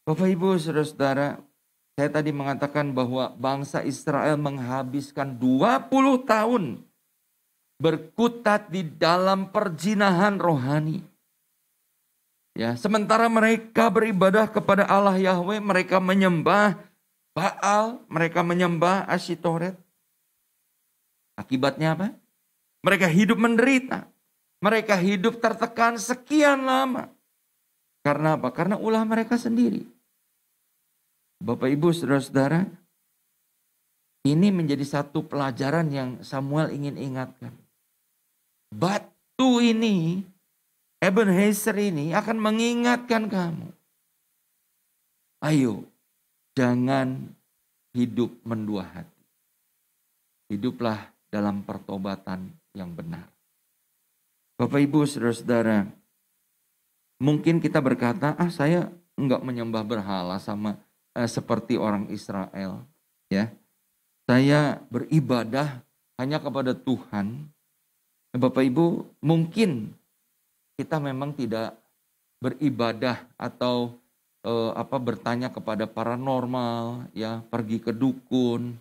Bapak Ibu Saudara-saudara, saya tadi mengatakan bahwa bangsa Israel menghabiskan 20 tahun berkutat di dalam perjinahan rohani. Ya, sementara mereka beribadah kepada Allah Yahweh, mereka menyembah Baal, mereka menyembah Asyitoret. Akibatnya apa? Mereka hidup menderita. Mereka hidup tertekan sekian lama. Karena apa? Karena ulah mereka sendiri. Bapak Ibu saudara-saudara, ini menjadi satu pelajaran yang Samuel ingin ingatkan. Batu ini, Ebenezer ini akan mengingatkan kamu. Ayo, jangan hidup mendua hati. Hiduplah dalam pertobatan yang benar. Bapak Ibu saudara-saudara, mungkin kita berkata, saya enggak menyembah berhala sama seperti orang Israel. Ya, saya beribadah hanya kepada Tuhan. Bapak Ibu, mungkin kita memang tidak beribadah atau bertanya kepada paranormal, ya, pergi ke dukun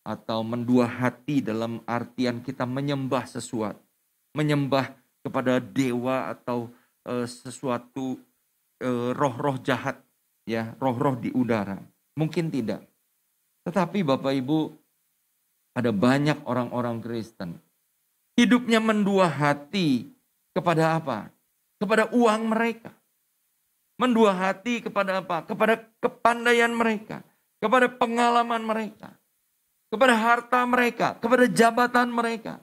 atau mendua hati dalam artian kita menyembah sesuatu, menyembah kepada dewa atau sesuatu roh-roh jahat, ya, roh-roh di udara. Mungkin tidak. Tetapi Bapak Ibu, ada banyak orang-orang Kristen hidupnya mendua hati kepada apa? Kepada uang mereka. Mendua hati kepada apa? Kepada kepandaian mereka, kepada pengalaman mereka, kepada harta mereka, kepada jabatan mereka,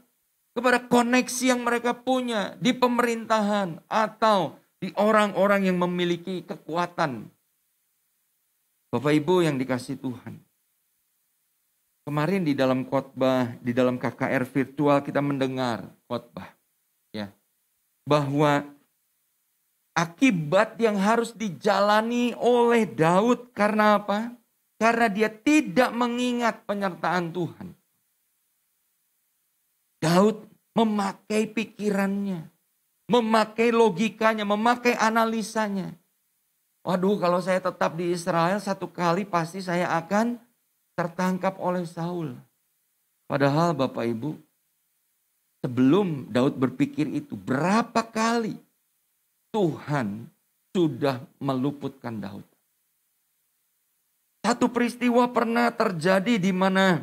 kepada koneksi yang mereka punya di pemerintahan atau di orang-orang yang memiliki kekuatan. Bapak Ibu yang dikasihi Tuhan. Kemarin di dalam khotbah, di dalam KKR virtual kita mendengar khotbah, ya, bahwa akibat yang harus dijalani oleh Daud karena apa? Karena dia tidak mengingat penyertaan Tuhan. Daud memakai pikirannya, memakai logikanya, memakai analisanya. Waduh, kalau saya tetap di Israel satu kali pasti saya akan tertangkap oleh Saul. Padahal Bapak Ibu, sebelum Daud berpikir itu, berapa kali Tuhan sudah meluputkan Daud. Satu peristiwa pernah terjadi di mana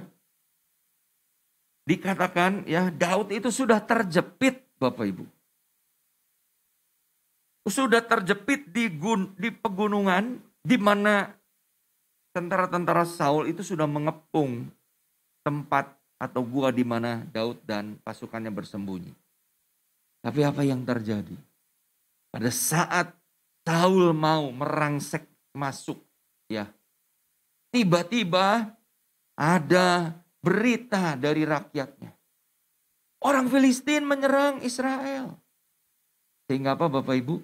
dikatakan, ya, Daud itu sudah terjepit, Bapak Ibu. Sudah terjepit di pegunungan di mana tentara-tentara Saul itu sudah mengepung tempat atau gua di mana Daud dan pasukannya bersembunyi. Tapi apa yang terjadi? Pada saat Saul mau merangsek masuk, ya, tiba-tiba ada berita dari rakyatnya. Orang Filistin menyerang Israel. Sehingga apa Bapak Ibu?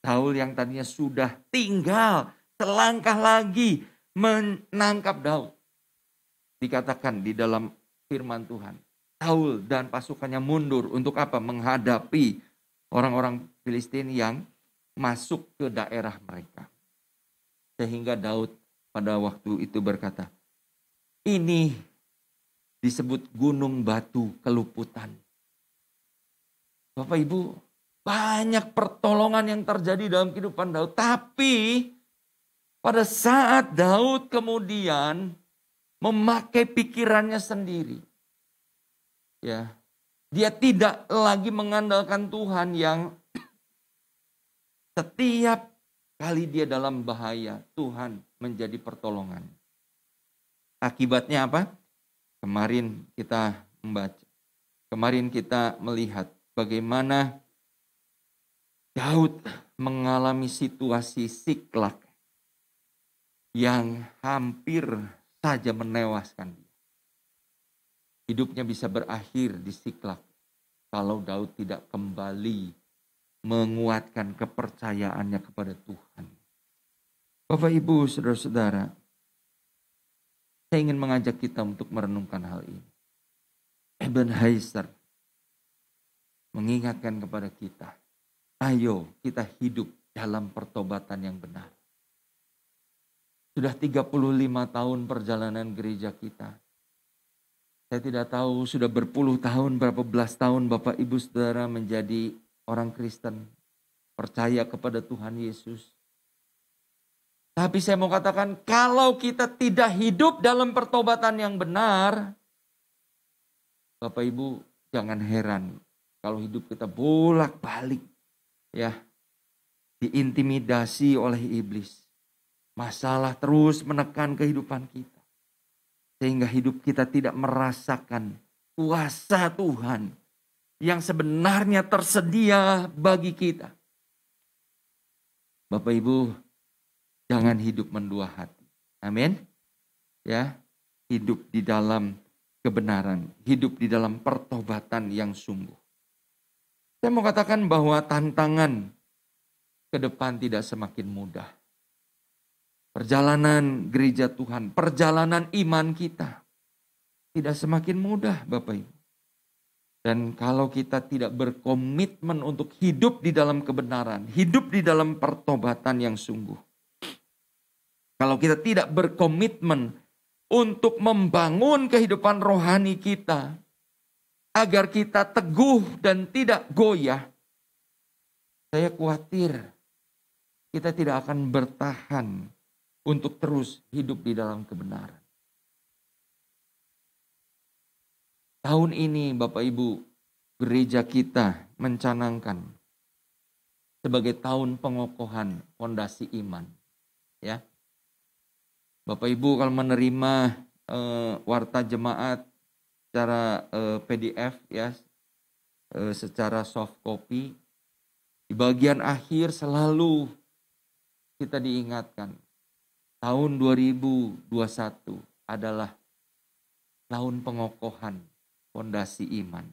Saul yang tadinya sudah tinggal selangkah lagi menangkap Daud. Dikatakan di dalam firman Tuhan, Saul dan pasukannya mundur untuk apa? Menghadapi orang-orang Filistin yang masuk ke daerah mereka. Sehingga Daud pada waktu itu berkata, ini disebut gunung batu keluputan. Bapak Ibu, banyak pertolongan yang terjadi dalam kehidupan Daud. Tapi pada saat Daud kemudian memakai pikirannya sendiri, ya, dia tidak lagi mengandalkan Tuhan yang setiap kali dia dalam bahaya, Tuhan menjadi pertolongan. Akibatnya apa? Kemarin kita membaca, kemarin kita melihat bagaimana Daud mengalami situasi Siklak yang hampir saja menewaskan dia. Hidupnya bisa berakhir di Siklak kalau Daud tidak kembali menguatkan kepercayaannya kepada Tuhan. Bapak Ibu, saudara-saudara, saya ingin mengajak kita untuk merenungkan hal ini. Ebenezer mengingatkan kepada kita, ayo kita hidup dalam pertobatan yang benar. Sudah 35 tahun perjalanan gereja kita. Saya tidak tahu sudah berpuluh tahun, berapa belas tahun Bapak Ibu Saudara menjadi orang Kristen, percaya kepada Tuhan Yesus. Tapi saya mau katakan, kalau kita tidak hidup dalam pertobatan yang benar, Bapak Ibu, jangan heran kalau hidup kita bolak-balik ya diintimidasi oleh iblis. Masalah terus menekan kehidupan kita. Sehingga hidup kita tidak merasakan kuasa Tuhan yang sebenarnya tersedia bagi kita. Bapak Ibu, jangan hidup mendua hati. Amin. Ya, hidup di dalam kebenaran, hidup di dalam pertobatan yang sungguh. Saya mau katakan bahwa tantangan ke depan tidak semakin mudah. Perjalanan gereja Tuhan, perjalanan iman kita tidak semakin mudah, Bapak Ibu. Dan kalau kita tidak berkomitmen untuk hidup di dalam kebenaran, hidup di dalam pertobatan yang sungguh. Kalau kita tidak berkomitmen untuk membangun kehidupan rohani kita, agar kita teguh dan tidak goyah, saya khawatir kita tidak akan bertahan untuk terus hidup di dalam kebenaran. Tahun ini Bapak Ibu, gereja kita mencanangkan sebagai tahun pengokohan fondasi iman. Ya, Bapak Ibu kalau menerima warta jemaat secara PDF ya, secara soft copy, di bagian akhir selalu kita diingatkan tahun 2021 adalah tahun pengokohan fondasi iman.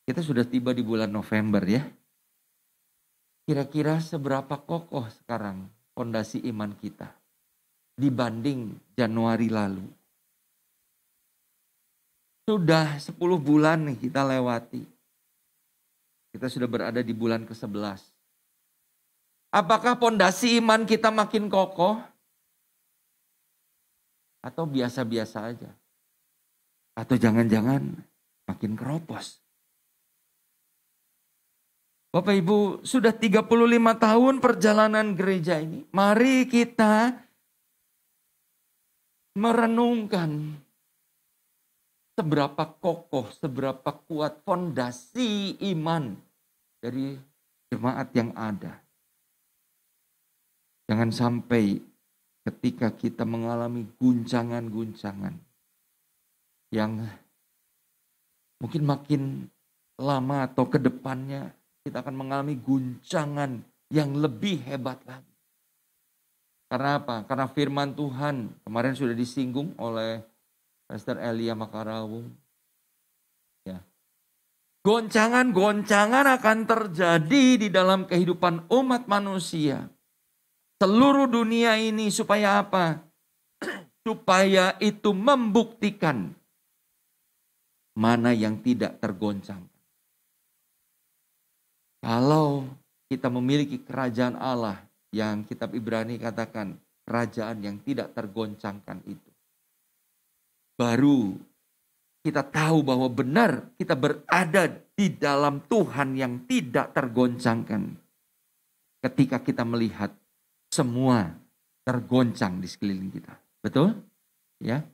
Kita sudah tiba di bulan November ya. Kira-kira seberapa kokoh sekarang fondasi iman kita dibanding Januari lalu? Sudah 10 bulan nih kita lewati. Kita sudah berada di bulan ke-11. Apakah fondasi iman kita makin kokoh? Atau biasa-biasa aja? Atau jangan-jangan makin keropos? Bapak Ibu, sudah 35 tahun perjalanan gereja ini. Mari kita merenungkan seberapa kokoh, seberapa kuat fondasi iman dari jemaat yang ada. Jangan sampai ketika kita mengalami guncangan-guncangan yang mungkin makin lama atau ke depannya kita akan mengalami guncangan yang lebih hebat lagi. Karena apa? Karena firman Tuhan kemarin sudah disinggung oleh Pastor Elia Makarawung. Ya. Goncangan-goncangan akan terjadi di dalam kehidupan umat manusia. Seluruh dunia ini supaya apa? Supaya itu membuktikan mana yang tidak tergoncang. Kalau kita memiliki kerajaan Allah yang kitab Ibrani katakan kerajaan yang tidak tergoncangkan itu, baru kita tahu bahwa benar kita berada di dalam Tuhan yang tidak tergoncangkan. Ketika kita melihat semua tergoncang di sekeliling kita. Betul? Ya.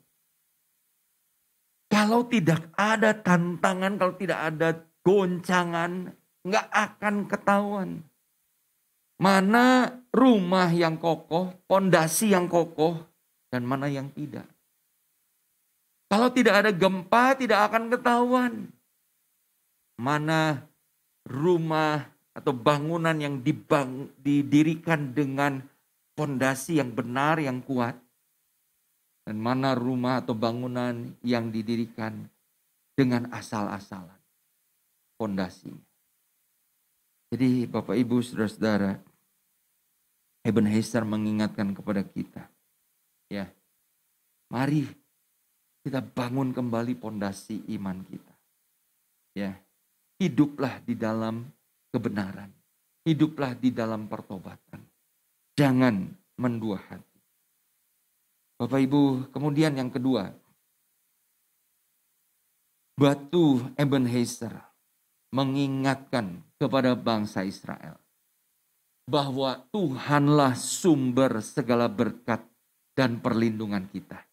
Kalau tidak ada tantangan, kalau tidak ada goncangan, nggak akan ketahuan. Mana rumah yang kokoh, fondasi yang kokoh, dan mana yang tidak. Kalau tidak ada gempa, tidak akan ketahuan. Mana rumah atau bangunan yang didirikan dengan fondasi yang benar, yang kuat. Dan mana rumah atau bangunan yang didirikan dengan asal-asalan fondasinya. Jadi Bapak Ibu Saudara-saudara, Ebenezer mengingatkan kepada kita. Ya, mari kita bangun kembali fondasi iman kita. Ya, hiduplah di dalam kebenaran. Hiduplah di dalam pertobatan. Jangan mendua hati. Bapak Ibu, kemudian yang kedua. Batu Ebenezer mengingatkan kepada bangsa Israel bahwa Tuhanlah sumber segala berkat dan perlindungan kita.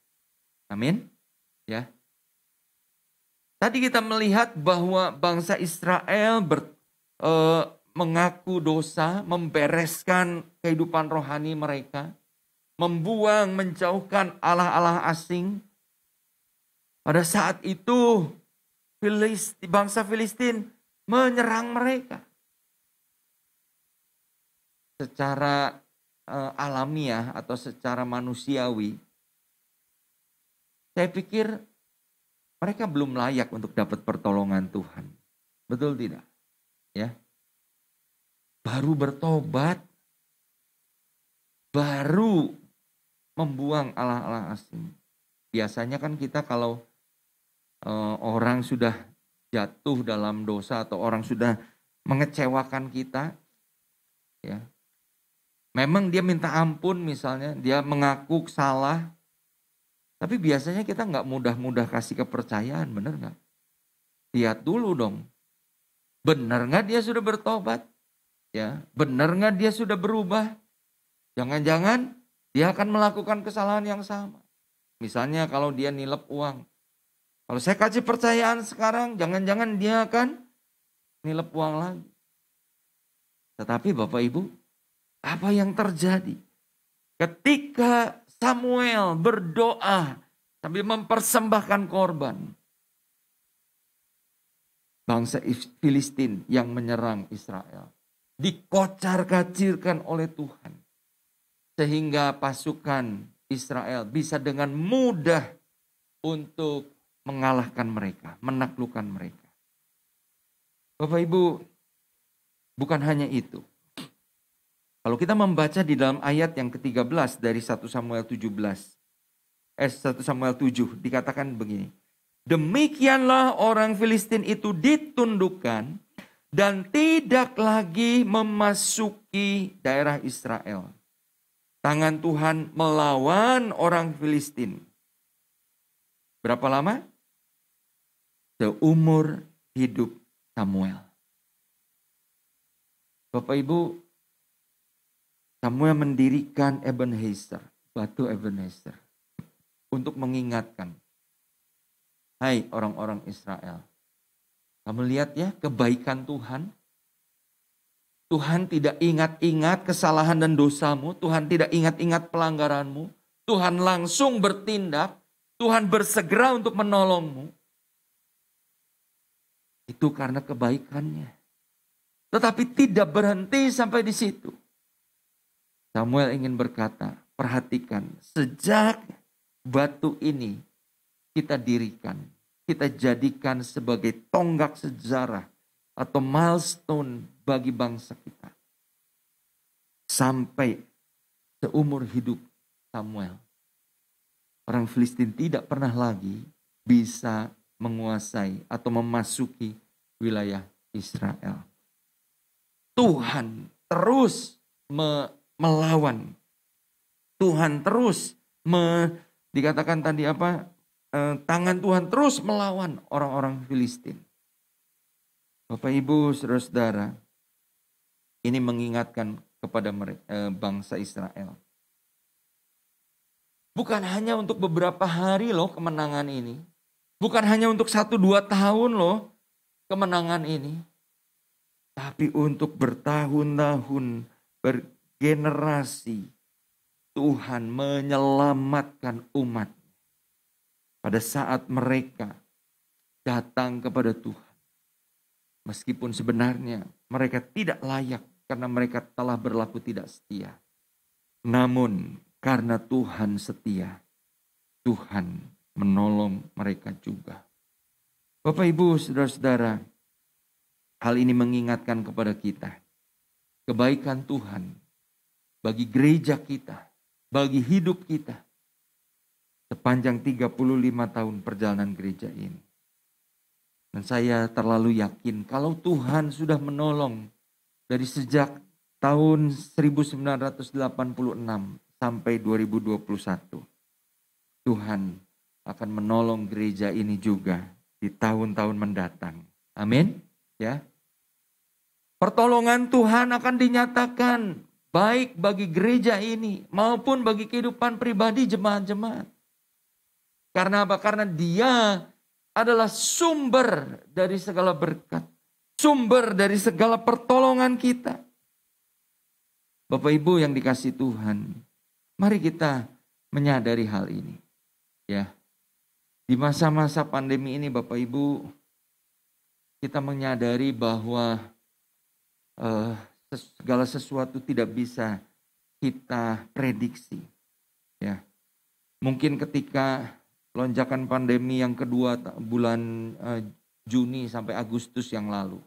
Amin. Ya. Tadi kita melihat bahwa bangsa Israel mengaku dosa, membereskan kehidupan rohani mereka, membuang, menjauhkan Allah-Allah asing. Pada saat itu bangsa Filistin menyerang mereka. Secara alamiah atau secara manusiawi, saya pikir mereka belum layak untuk dapat pertolongan Tuhan. Betul tidak? Ya. Baru bertobat, baru membuang Allah-Allah asing. Biasanya kan kita kalau orang sudah jatuh dalam dosa atau orang sudah mengecewakan kita, ya, memang dia minta ampun misalnya, dia mengaku salah, tapi biasanya kita nggak mudah-mudah kasih kepercayaan, benar nggak? Lihat dulu dong, benar nggak dia sudah bertobat? Ya, benar nggak dia sudah berubah? Jangan-jangan dia akan melakukan kesalahan yang sama. Misalnya kalau dia nilep uang, kalau saya kasih percayaan sekarang, jangan-jangan dia akan nilep uang lagi. Tetapi Bapak Ibu, apa yang terjadi? Ketika Samuel berdoa sambil mempersembahkan korban, bangsa Filistin yang menyerang Israel dikocar-kacirkan oleh Tuhan. Sehingga pasukan Israel bisa dengan mudah untuk mengalahkan mereka, menaklukkan mereka. Bapak Ibu, bukan hanya itu. Kalau kita membaca di dalam ayat yang ke-13 dari 1 Samuel 7 dikatakan begini. Demikianlah orang Filistin itu ditundukkan dan tidak lagi memasuki daerah Israel. Tangan Tuhan melawan orang Filistin. Berapa lama? Seumur hidup Samuel. Bapak Ibu, Samuel mendirikan Ebenezer, batu Ebenezer, untuk mengingatkan, hai orang-orang Israel, kamu lihat ya kebaikan Tuhan. Tuhan tidak ingat-ingat kesalahan dan dosamu, Tuhan tidak ingat-ingat pelanggaranmu, Tuhan langsung bertindak, Tuhan bersegera untuk menolongmu. Itu karena kebaikannya. Tetapi tidak berhenti sampai di situ. Samuel ingin berkata, perhatikan, sejak batu ini kita dirikan, kita jadikan sebagai tonggak sejarah atau milestone bagi bangsa kita. Sampai seumur hidup Samuel, orang Filistin tidak pernah lagi bisa menguasai atau memasuki wilayah Israel. Tuhan terus melawan. Tuhan terus dikatakan tadi apa? Tangan Tuhan terus melawan orang-orang Filistin. Bapak Ibu, saudara-saudara, ini mengingatkan kepada bangsa Israel. Bukan hanya untuk beberapa hari loh kemenangan ini. Bukan hanya untuk 1-2 tahun loh kemenangan ini. Tapi untuk bertahun-tahun, bergenerasi, Tuhan menyelamatkan umat. Pada saat mereka datang kepada Tuhan. Meskipun sebenarnya mereka tidak layak karena mereka telah berlaku tidak setia. Namun karena Tuhan setia, Tuhan menolong mereka juga. Bapak Ibu, saudara-saudara, hal ini mengingatkan kepada kita. Kebaikan Tuhan bagi gereja kita, bagi hidup kita. Sepanjang 35 tahun perjalanan gereja ini. Dan saya terlalu yakin kalau Tuhan sudah menolong dari sejak tahun 1986 sampai 2021. Tuhan akan menolong gereja ini juga di tahun-tahun mendatang. Amin. Ya. Pertolongan Tuhan akan dinyatakan baik bagi gereja ini maupun bagi kehidupan pribadi jemaat-jemaat. Karena apa? Karena Dia adalah sumber dari segala berkat. Sumber dari segala pertolongan kita. Bapak Ibu yang dikasihi Tuhan, mari kita menyadari hal ini. Ya, di masa-masa pandemi ini Bapak Ibu, kita menyadari bahwa segala sesuatu tidak bisa kita prediksi. Ya, mungkin ketika lonjakan pandemi yang kedua bulan Juni sampai Agustus yang lalu,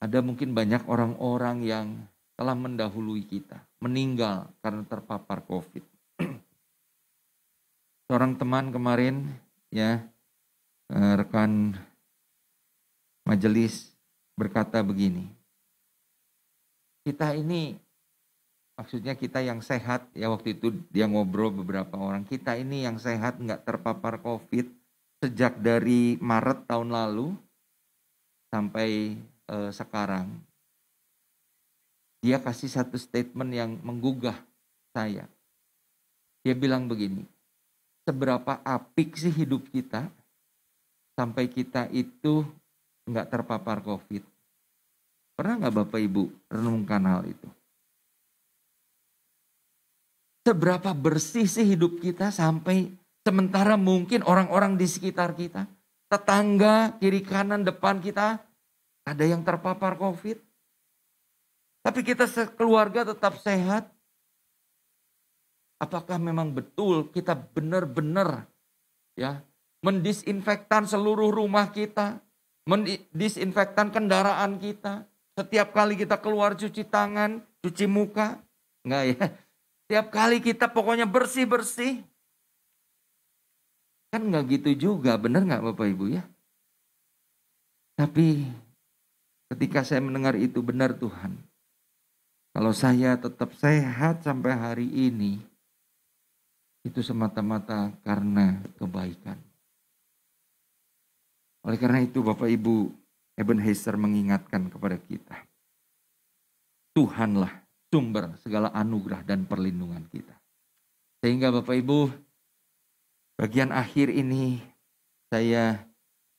ada mungkin banyak orang-orang yang telah mendahului kita, meninggal karena terpapar COVID. Seorang teman kemarin, ya, rekan majelis berkata begini, kita ini, maksudnya kita yang sehat, ya waktu itu dia ngobrol beberapa orang, kita ini yang sehat nggak terpapar COVID sejak dari Maret tahun lalu sampai sekarang. Dia kasih satu statement yang menggugah saya. Dia bilang begini, seberapa apik sih hidup kita sampai kita itu nggak terpapar COVID? Pernah nggak Bapak Ibu renungkan hal itu? Seberapa bersih sih hidup kita sampai sementara mungkin orang-orang di sekitar kita, tetangga, kiri kanan, depan kita, ada yang terpapar COVID. Tapi kita sekeluarga tetap sehat. Apakah memang betul kita benar-benar ya mendisinfektan seluruh rumah kita, mendisinfektan kendaraan kita, setiap kali kita keluar cuci tangan, cuci muka? Enggak ya. Setiap kali kita pokoknya bersih-bersih. Kan enggak gitu juga, benar enggak Bapak Ibu ya? Tapi ketika saya mendengar itu, benar Tuhan. Kalau saya tetap sehat sampai hari ini, itu semata-mata karena kebaikan. Oleh karena itu Bapak Ibu, Ebenezer mengingatkan kepada kita. Tuhanlah sumber segala anugerah dan perlindungan kita. Sehingga Bapak Ibu, bagian akhir ini saya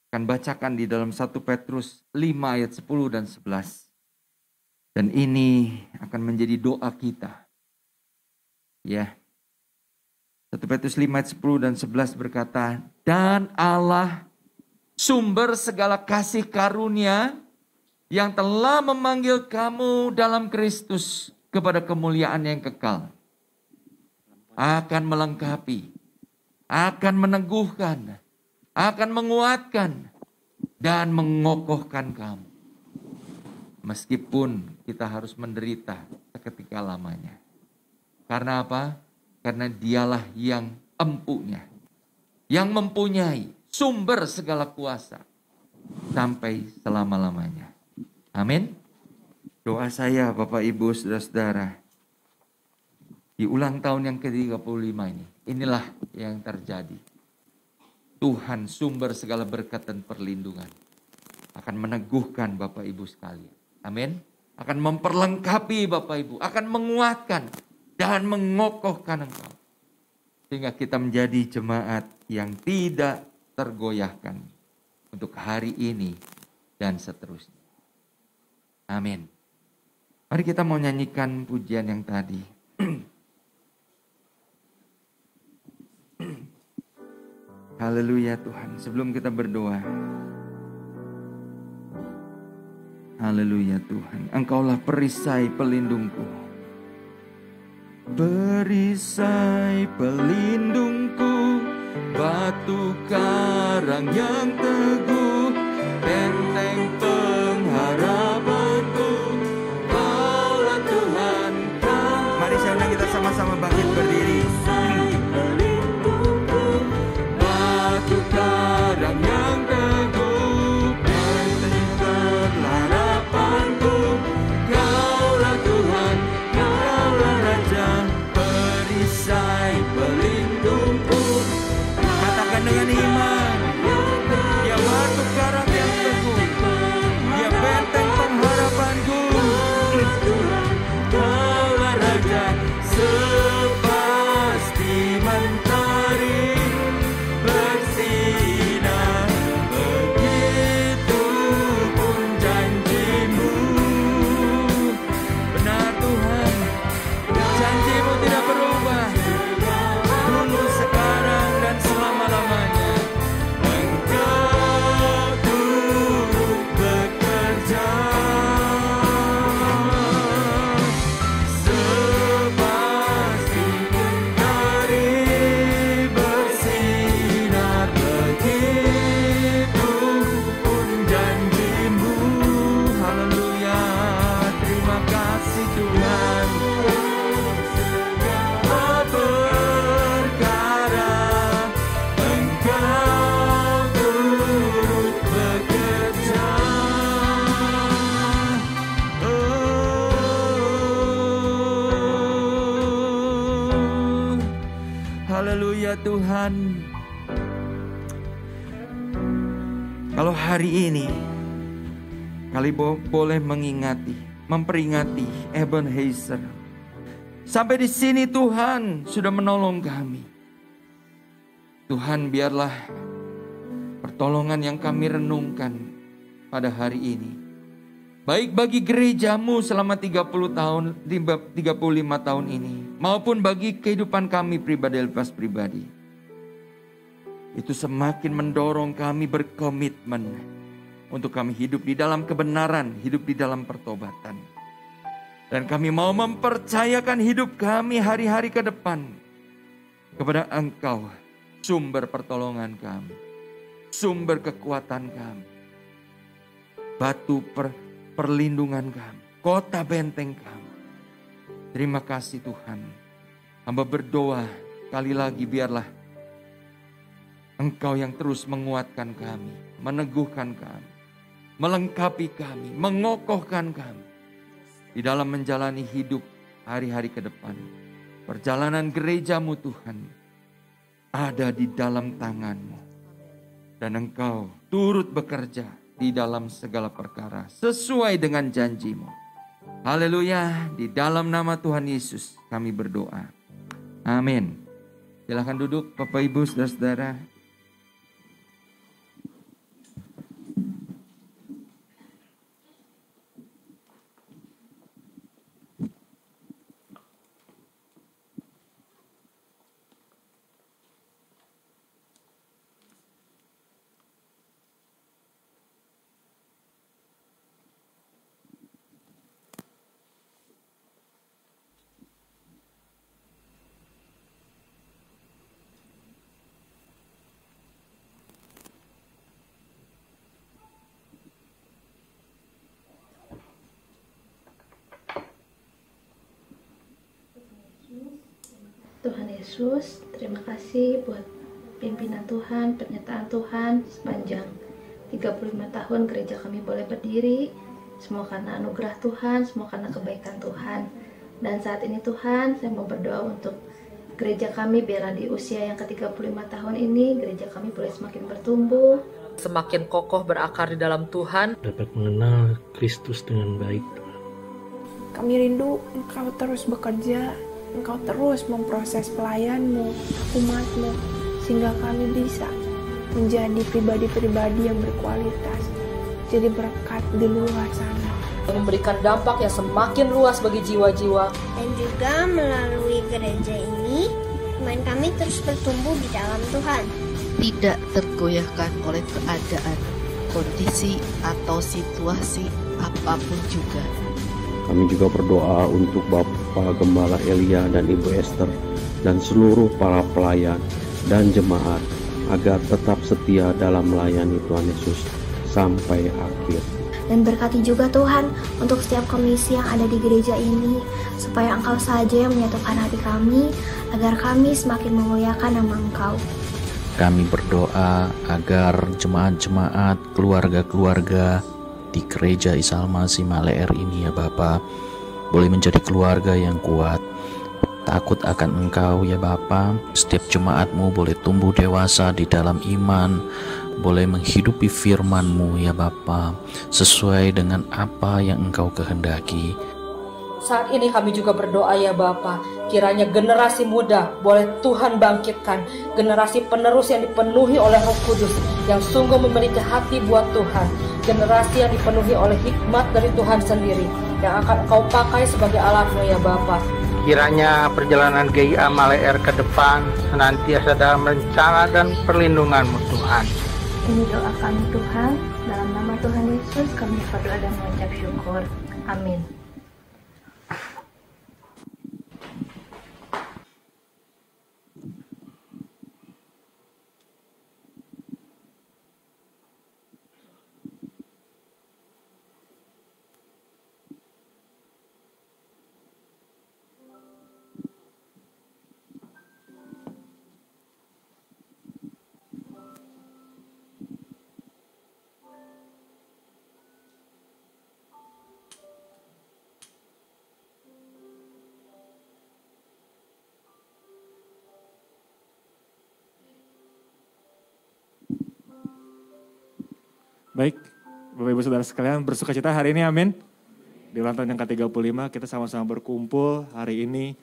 akan bacakan di dalam 1 Petrus 5 ayat 10 dan 11. Dan ini akan menjadi doa kita. Ya. 1 Petrus 5 ayat 10 dan 11 berkata, dan Allah sumber segala kasih karunia yang telah memanggil kamu dalam Kristus kepada kemuliaan yang kekal, akan melengkapi, akan meneguhkan, akan menguatkan, dan mengokohkan kamu. Meskipun kita harus menderita seketika lamanya. Karena apa? Karena dialah yang empunya, yang mempunyai sumber segala kuasa sampai selama-lamanya. Amin. Doa saya Bapak Ibu Saudara-saudara, di ulang tahun yang ke-35 ini, inilah yang terjadi. Tuhan sumber segala berkat dan perlindungan akan meneguhkan Bapak Ibu sekalian. Amin. Akan memperlengkapi Bapak Ibu, akan menguatkan dan mengokohkan engkau. Sehingga kita menjadi jemaat yang tidak tergoyahkan untuk hari ini dan seterusnya. Amin. Mari kita mau nyanyikan pujian yang tadi. Haleluya Tuhan. Sebelum kita berdoa. Haleluya Tuhan. Engkaulah perisai pelindungku. Perisai pelindungku. Batu karang yang teguh. Benteng pengharapanku. Kaulah Tuhan. Mari saya undang kita sama-sama bangkit berdiri. Batu karang yang teguh. Benteng pengharapanku. Kaulah Tuhan. Kaulah Raja. Perisai pelindungku. Katakan dengan iman. Ya Tuhan. Kalau hari ini kali boleh memperingati Ebenezer. Sampai di sini Tuhan sudah menolong kami. Tuhan, biarlah pertolongan yang kami renungkan pada hari ini, baik bagi gerejamu selama 30 tahun, 35 tahun ini, maupun bagi kehidupan kami pribadi lepas pribadi, itu semakin mendorong kami berkomitmen untuk kami hidup di dalam kebenaran, hidup di dalam pertobatan. Dan kami mau mempercayakan hidup kami hari-hari ke depan kepada Engkau, sumber pertolongan kami, sumber kekuatan kami, batu perlindungan kami, kota benteng kami. Terima kasih Tuhan. Hamba berdoa kali lagi, biarlah Engkau yang terus menguatkan kami, meneguhkan kami, melengkapi kami, mengokohkan kami di dalam menjalani hidup hari-hari ke depan. Perjalanan gerejamu Tuhan ada di dalam tangan-Mu, dan Engkau turut bekerja di dalam segala perkara sesuai dengan janji-Mu. Haleluya, di dalam nama Tuhan Yesus kami berdoa. Amin. Silakan duduk Bapak Ibu Saudara-saudara. Tuhan Yesus, terima kasih buat pimpinan Tuhan, penyertaan Tuhan sepanjang 35 tahun gereja kami boleh berdiri. Semua karena anugerah Tuhan, semua karena kebaikan Tuhan. Dan saat ini Tuhan, saya mau berdoa untuk gereja kami, biarlah di usia yang ke-35 tahun ini, gereja kami boleh semakin bertumbuh, semakin kokoh berakar di dalam Tuhan, dapat mengenal Kristus dengan baik. Kami rindu Engkau terus bekerja, Engkau terus memproses pelayan-Mu, umat-Mu, sehingga kami bisa menjadi pribadi-pribadi yang berkualitas, jadi berkat di luar sana, memberikan dampak yang semakin luas bagi jiwa-jiwa. Dan juga melalui gereja ini, iman kami terus bertumbuh di dalam Tuhan. Tidak tergoyahkan oleh keadaan, kondisi, atau situasi apapun juga. Kami juga berdoa untuk Bapak Gembala Elia dan Ibu Esther dan seluruh para pelayan dan jemaat agar tetap setia dalam melayani Tuhan Yesus sampai akhir. Dan berkati juga Tuhan untuk setiap komisi yang ada di gereja ini, supaya Engkau saja yang menyatukan hati kami, agar kami semakin memuliakan nama Engkau. Kami berdoa agar jemaat-jemaat, keluarga-keluarga di gereja Isa Al-Masih Maleer ini ya Bapa, boleh menjadi keluarga yang kuat, takut akan Engkau ya Bapa. Setiap jemaat-Mu boleh tumbuh dewasa di dalam iman, boleh menghidupi firman-Mu ya Bapa, sesuai dengan apa yang Engkau kehendaki. Saat ini kami juga berdoa ya Bapa, kiranya generasi muda boleh Tuhan bangkitkan, generasi penerus yang dipenuhi oleh Roh Kudus, yang sungguh memiliki hati buat Tuhan, generasi yang dipenuhi oleh hikmat dari Tuhan sendiri, yang akan Engkau pakai sebagai alat-Mu ya Bapa. Kiranya perjalanan GIA Maleer ke depan senantiasa dalam rencana dan perlindungan-Mu Tuhan. Ini doa kami Tuhan, dalam nama Tuhan Yesus kami berdoa dan mengucap syukur. Amin. Baik, Bapak Ibu Saudara sekalian, bersuka cita hari ini, amin. Di ulang tahun yang ke-35 kita sama-sama berkumpul hari ini.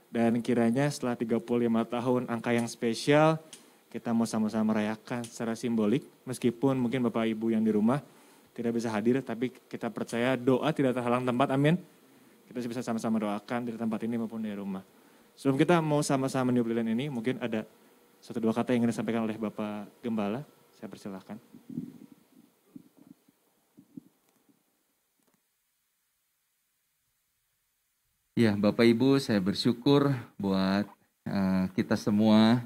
Dan kiranya setelah 35 tahun angka yang spesial, kita mau sama-sama merayakan secara simbolik. Meskipun mungkin Bapak Ibu yang di rumah tidak bisa hadir, tapi kita percaya doa tidak terhalang tempat, amin. Kita bisa sama-sama doakan dari tempat ini maupun dari rumah. Sebelum kita mau sama-sama meniup lilin ini, mungkin ada satu dua kata yang ingin disampaikan oleh Bapak Gembala. Saya persilahkan. Ya, Bapak Ibu, saya bersyukur buat kita semua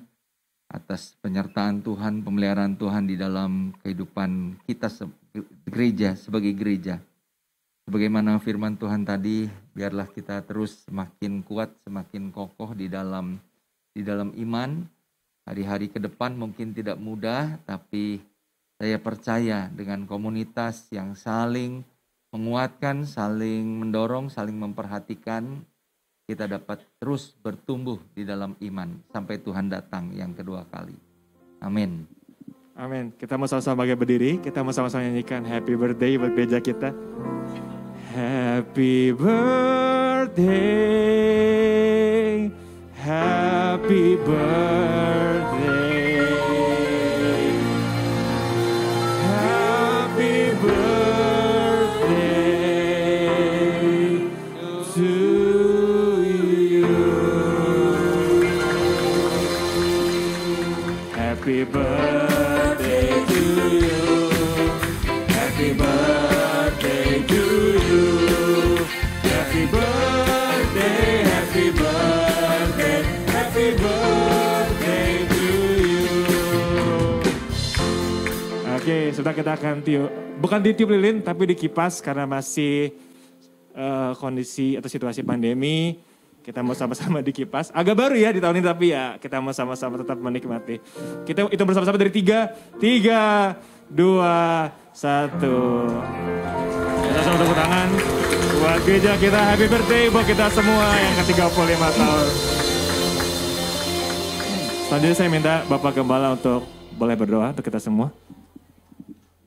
atas penyertaan Tuhan, pemeliharaan Tuhan di dalam kehidupan kita gereja, sebagai gereja. Sebagaimana firman Tuhan tadi, biarlah kita terus semakin kuat, semakin kokoh di dalam iman. Hari-hari ke depan mungkin tidak mudah, tapi saya percaya dengan komunitas yang saling menguatkan, saling mendorong, saling memperhatikan, kita dapat terus bertumbuh di dalam iman sampai Tuhan datang yang kedua kali. Amin. Amin. Kita mau sama-sama berdiri, kita mau sama-sama nyanyikan Happy Birthday buat gereja kita. Happy birthday, happy birthday. Happy birthday to you. Happy birthday to you. Happy birthday, happy birthday, happy birthday to you. Oke, sudah kita akan tiup. Bukan ditiup lilin, tapi dikipas karena masih kondisi atau situasi pandemi. Kita mau sama-sama dikipas. Agak baru ya di tahun ini, tapi ya kita mau sama-sama tetap menikmati. Kita itu bersama-sama dari 3, 2, 1. Kita sama tepuk tangan buat gereja kita. Happy birthday buat kita semua yang ke-35 tahun. Selanjutnya saya minta Bapak Gembala untuk boleh berdoa untuk kita semua.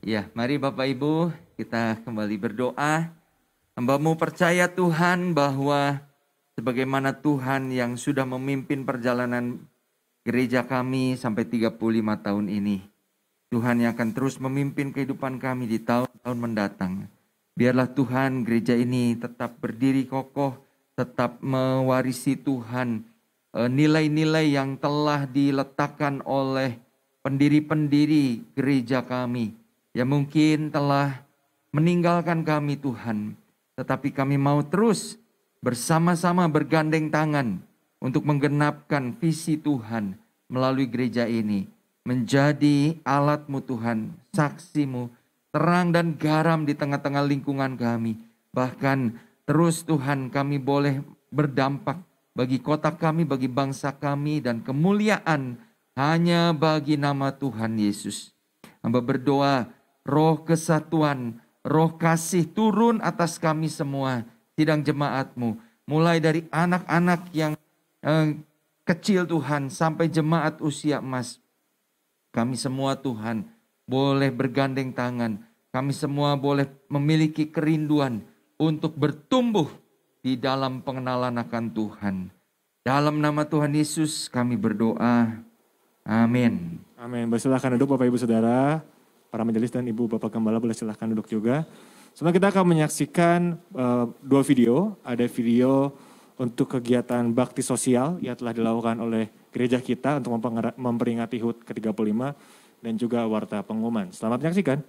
Ya, mari Bapak Ibu kita kembali berdoa. Hamba-Mu percaya Tuhan bahwa sebagaimana Tuhan yang sudah memimpin perjalanan gereja kami sampai 35 tahun ini. Tuhan yang akan terus memimpin kehidupan kami di tahun-tahun mendatang. Biarlah Tuhan gereja ini tetap berdiri kokoh, tetap mewarisi Tuhan nilai-nilai yang telah diletakkan oleh pendiri-pendiri gereja kami. Yang mungkin telah meninggalkan kami Tuhan. Tetapi kami mau terus bersama-sama bergandeng tangan untuk menggenapkan visi Tuhan melalui gereja ini. Menjadi alat-Mu Tuhan, saksi-Mu, terang dan garam di tengah-tengah lingkungan kami. Bahkan terus Tuhan kami boleh berdampak bagi kota kami, bagi bangsa kami, dan kemuliaan hanya bagi nama Tuhan Yesus. Hamba berdoa roh kesatuan, roh kasih turun atas kami semua. Sidang jemaat-Mu, mulai dari anak-anak yang kecil Tuhan, sampai jemaat usia emas. Kami semua Tuhan boleh bergandeng tangan. Kami semua boleh memiliki kerinduan untuk bertumbuh di dalam pengenalan akan Tuhan. Dalam nama Tuhan Yesus kami berdoa. Amin. Amin. Silahkan duduk Bapak Ibu Saudara. Para majelis dan Ibu Bapak Gembala boleh silahkan duduk juga. Sebenarnya kita akan menyaksikan 2 video. Ada video untuk kegiatan bakti sosial yang telah dilakukan oleh gereja kita untuk memperingati HUT ke-35 dan juga warta pengumuman. Selamat menyaksikan.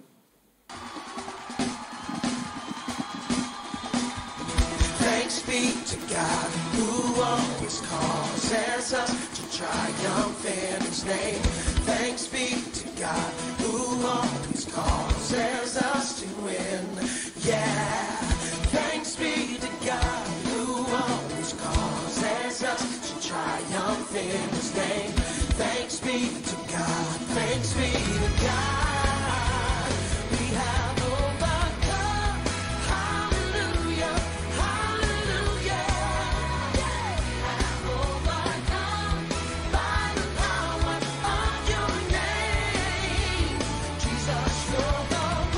Thanks be to God who always causes us to triumph in His name. Thanks be to God who always causes us to win. Yeah, thanks be to God who always causes us to triumph in His name. Thanks be to God, thanks be to God. We have overcome, hallelujah, hallelujah. Have overcome by the power of your name. Jesus, you're the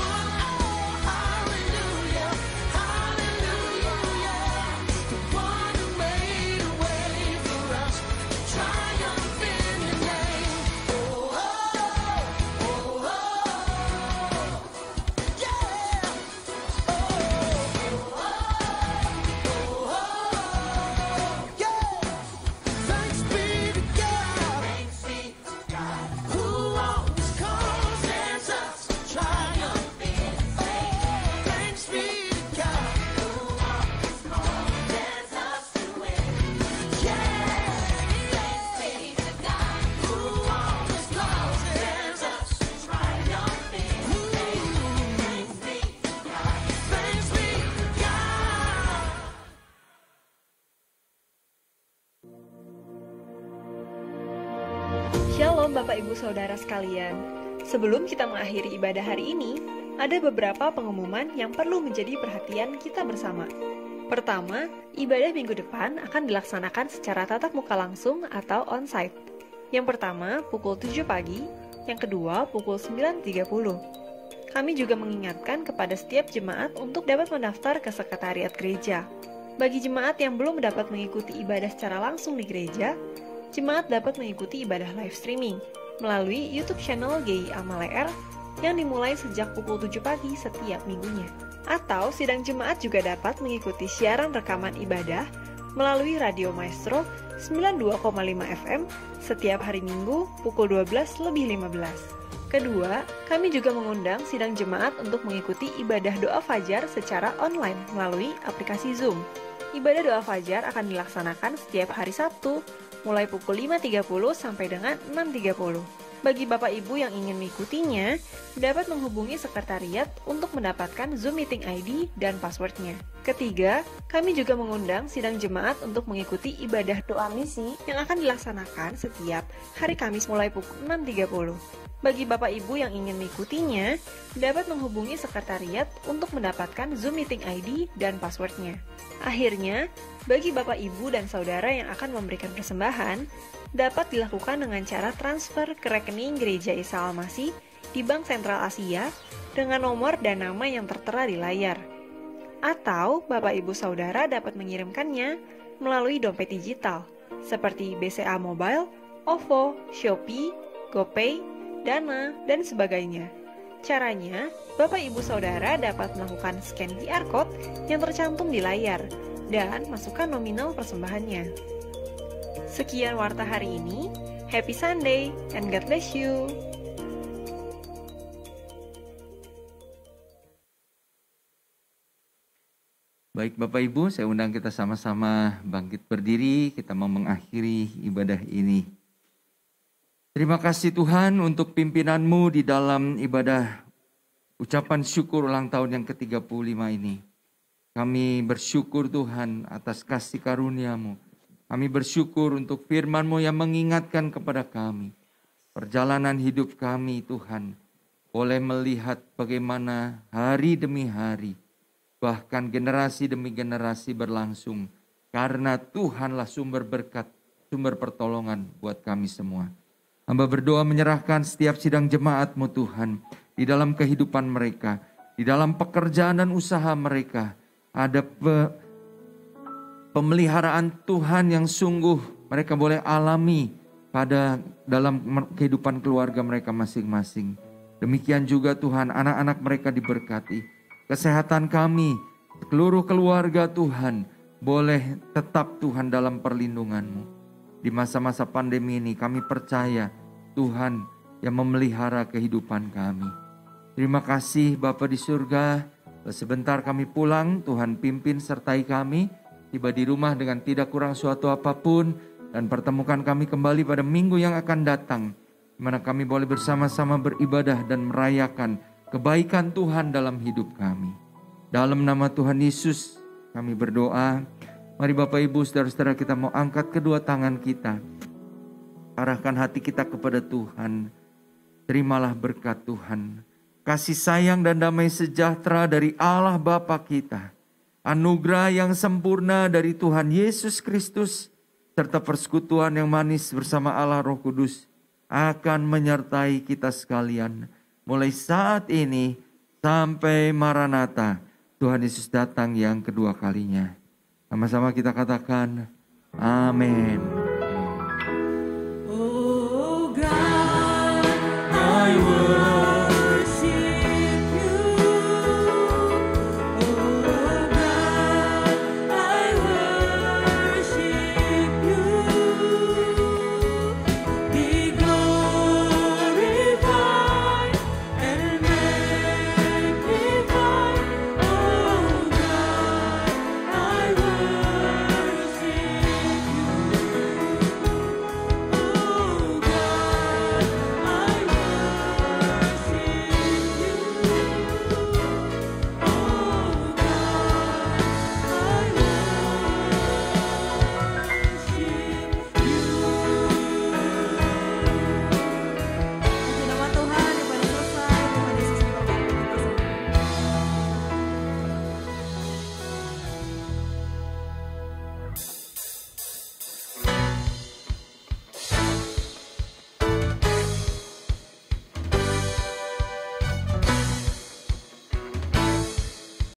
Shalom Bapak Ibu Saudara sekalian. Sebelum kita mengakhiri ibadah hari ini, ada beberapa pengumuman yang perlu menjadi perhatian kita bersama. Pertama, ibadah minggu depan akan dilaksanakan secara tatap muka langsung atau on-site. Yang pertama, pukul 7 pagi, yang kedua, pukul 9.30. Kami juga mengingatkan kepada setiap jemaat untuk dapat mendaftar ke sekretariat gereja. Bagi jemaat yang belum dapat mengikuti ibadah secara langsung di gereja, jemaat dapat mengikuti ibadah live streaming melalui YouTube channel GIA Maleer yang dimulai sejak pukul 7 pagi setiap minggunya. Atau sidang jemaat juga dapat mengikuti siaran rekaman ibadah melalui Radio Maestro 92,5 FM setiap hari Minggu pukul 12:15. Kedua, kami juga mengundang sidang jemaat untuk mengikuti ibadah doa fajar secara online melalui aplikasi Zoom. Ibadah doa fajar akan dilaksanakan setiap hari Sabtu mulai pukul 5.30 sampai dengan 6.30. Bagi Bapak Ibu yang ingin mengikutinya, dapat menghubungi sekretariat untuk mendapatkan Zoom Meeting ID dan passwordnya. Ketiga, kami juga mengundang sidang jemaat untuk mengikuti ibadah doa misi yang akan dilaksanakan setiap hari Kamis mulai pukul 6.30. Bagi Bapak Ibu yang ingin mengikutinya, dapat menghubungi sekretariat untuk mendapatkan Zoom Meeting ID dan passwordnya. Akhirnya, bagi Bapak Ibu dan Saudara yang akan memberikan persembahan, dapat dilakukan dengan cara transfer ke rekening Gereja Isa Al-Masih di Bank Sentral Asia dengan nomor dan nama yang tertera di layar. Atau Bapak Ibu Saudara dapat mengirimkannya melalui dompet digital seperti BCA Mobile, OVO, Shopee, GoPay, Dana, dan sebagainya. Caranya, Bapak Ibu Saudara dapat melakukan scan QR Code yang tercantum di layar dan masukkan nominal persembahannya. Sekian warta hari ini. Happy Sunday and God bless you. Baik Bapak Ibu, saya undang kita sama-sama bangkit berdiri, kita mau mengakhiri ibadah ini. Terima kasih Tuhan untuk pimpinan-Mu di dalam ibadah ucapan syukur ulang tahun yang ke-35 ini. Kami bersyukur Tuhan atas kasih karunia-Mu. Kami bersyukur untuk firman-Mu yang mengingatkan kepada kami. Perjalanan hidup kami Tuhan boleh melihat bagaimana hari demi hari, bahkan generasi demi generasi berlangsung. Karena Tuhanlah sumber berkat, sumber pertolongan buat kami semua. Hamba berdoa menyerahkan setiap sidang jemaat-Mu Tuhan, di dalam kehidupan mereka, di dalam pekerjaan dan usaha mereka, ada pemeliharaan Tuhan yang sungguh mereka boleh alami pada dalam kehidupan keluarga mereka masing-masing. Demikian juga Tuhan, anak-anak mereka diberkati. Kesehatan kami, seluruh keluarga Tuhan, boleh tetap Tuhan dalam perlindungan-Mu. Di masa-masa pandemi ini kami percaya Tuhan yang memelihara kehidupan kami. Terima kasih Bapa di surga. Sebentar kami pulang, Tuhan pimpin sertai kami. Tiba di rumah dengan tidak kurang suatu apapun. Dan pertemukan kami kembali pada minggu yang akan datang. Di mana kami boleh bersama-sama beribadah dan merayakan kebaikan Tuhan dalam hidup kami. Dalam nama Tuhan Yesus kami berdoa. Mari Bapak Ibu saudara-saudara kita mau angkat kedua tangan kita. Arahkan hati kita kepada Tuhan. Terimalah berkat Tuhan. Kasih sayang dan damai sejahtera dari Allah Bapa kita. Anugerah yang sempurna dari Tuhan Yesus Kristus. Serta persekutuan yang manis bersama Allah Roh Kudus. Akan menyertai kita sekalian. Mulai saat ini sampai Maranatha. Tuhan Yesus datang yang kedua kalinya. Sama-sama kita katakan, amin.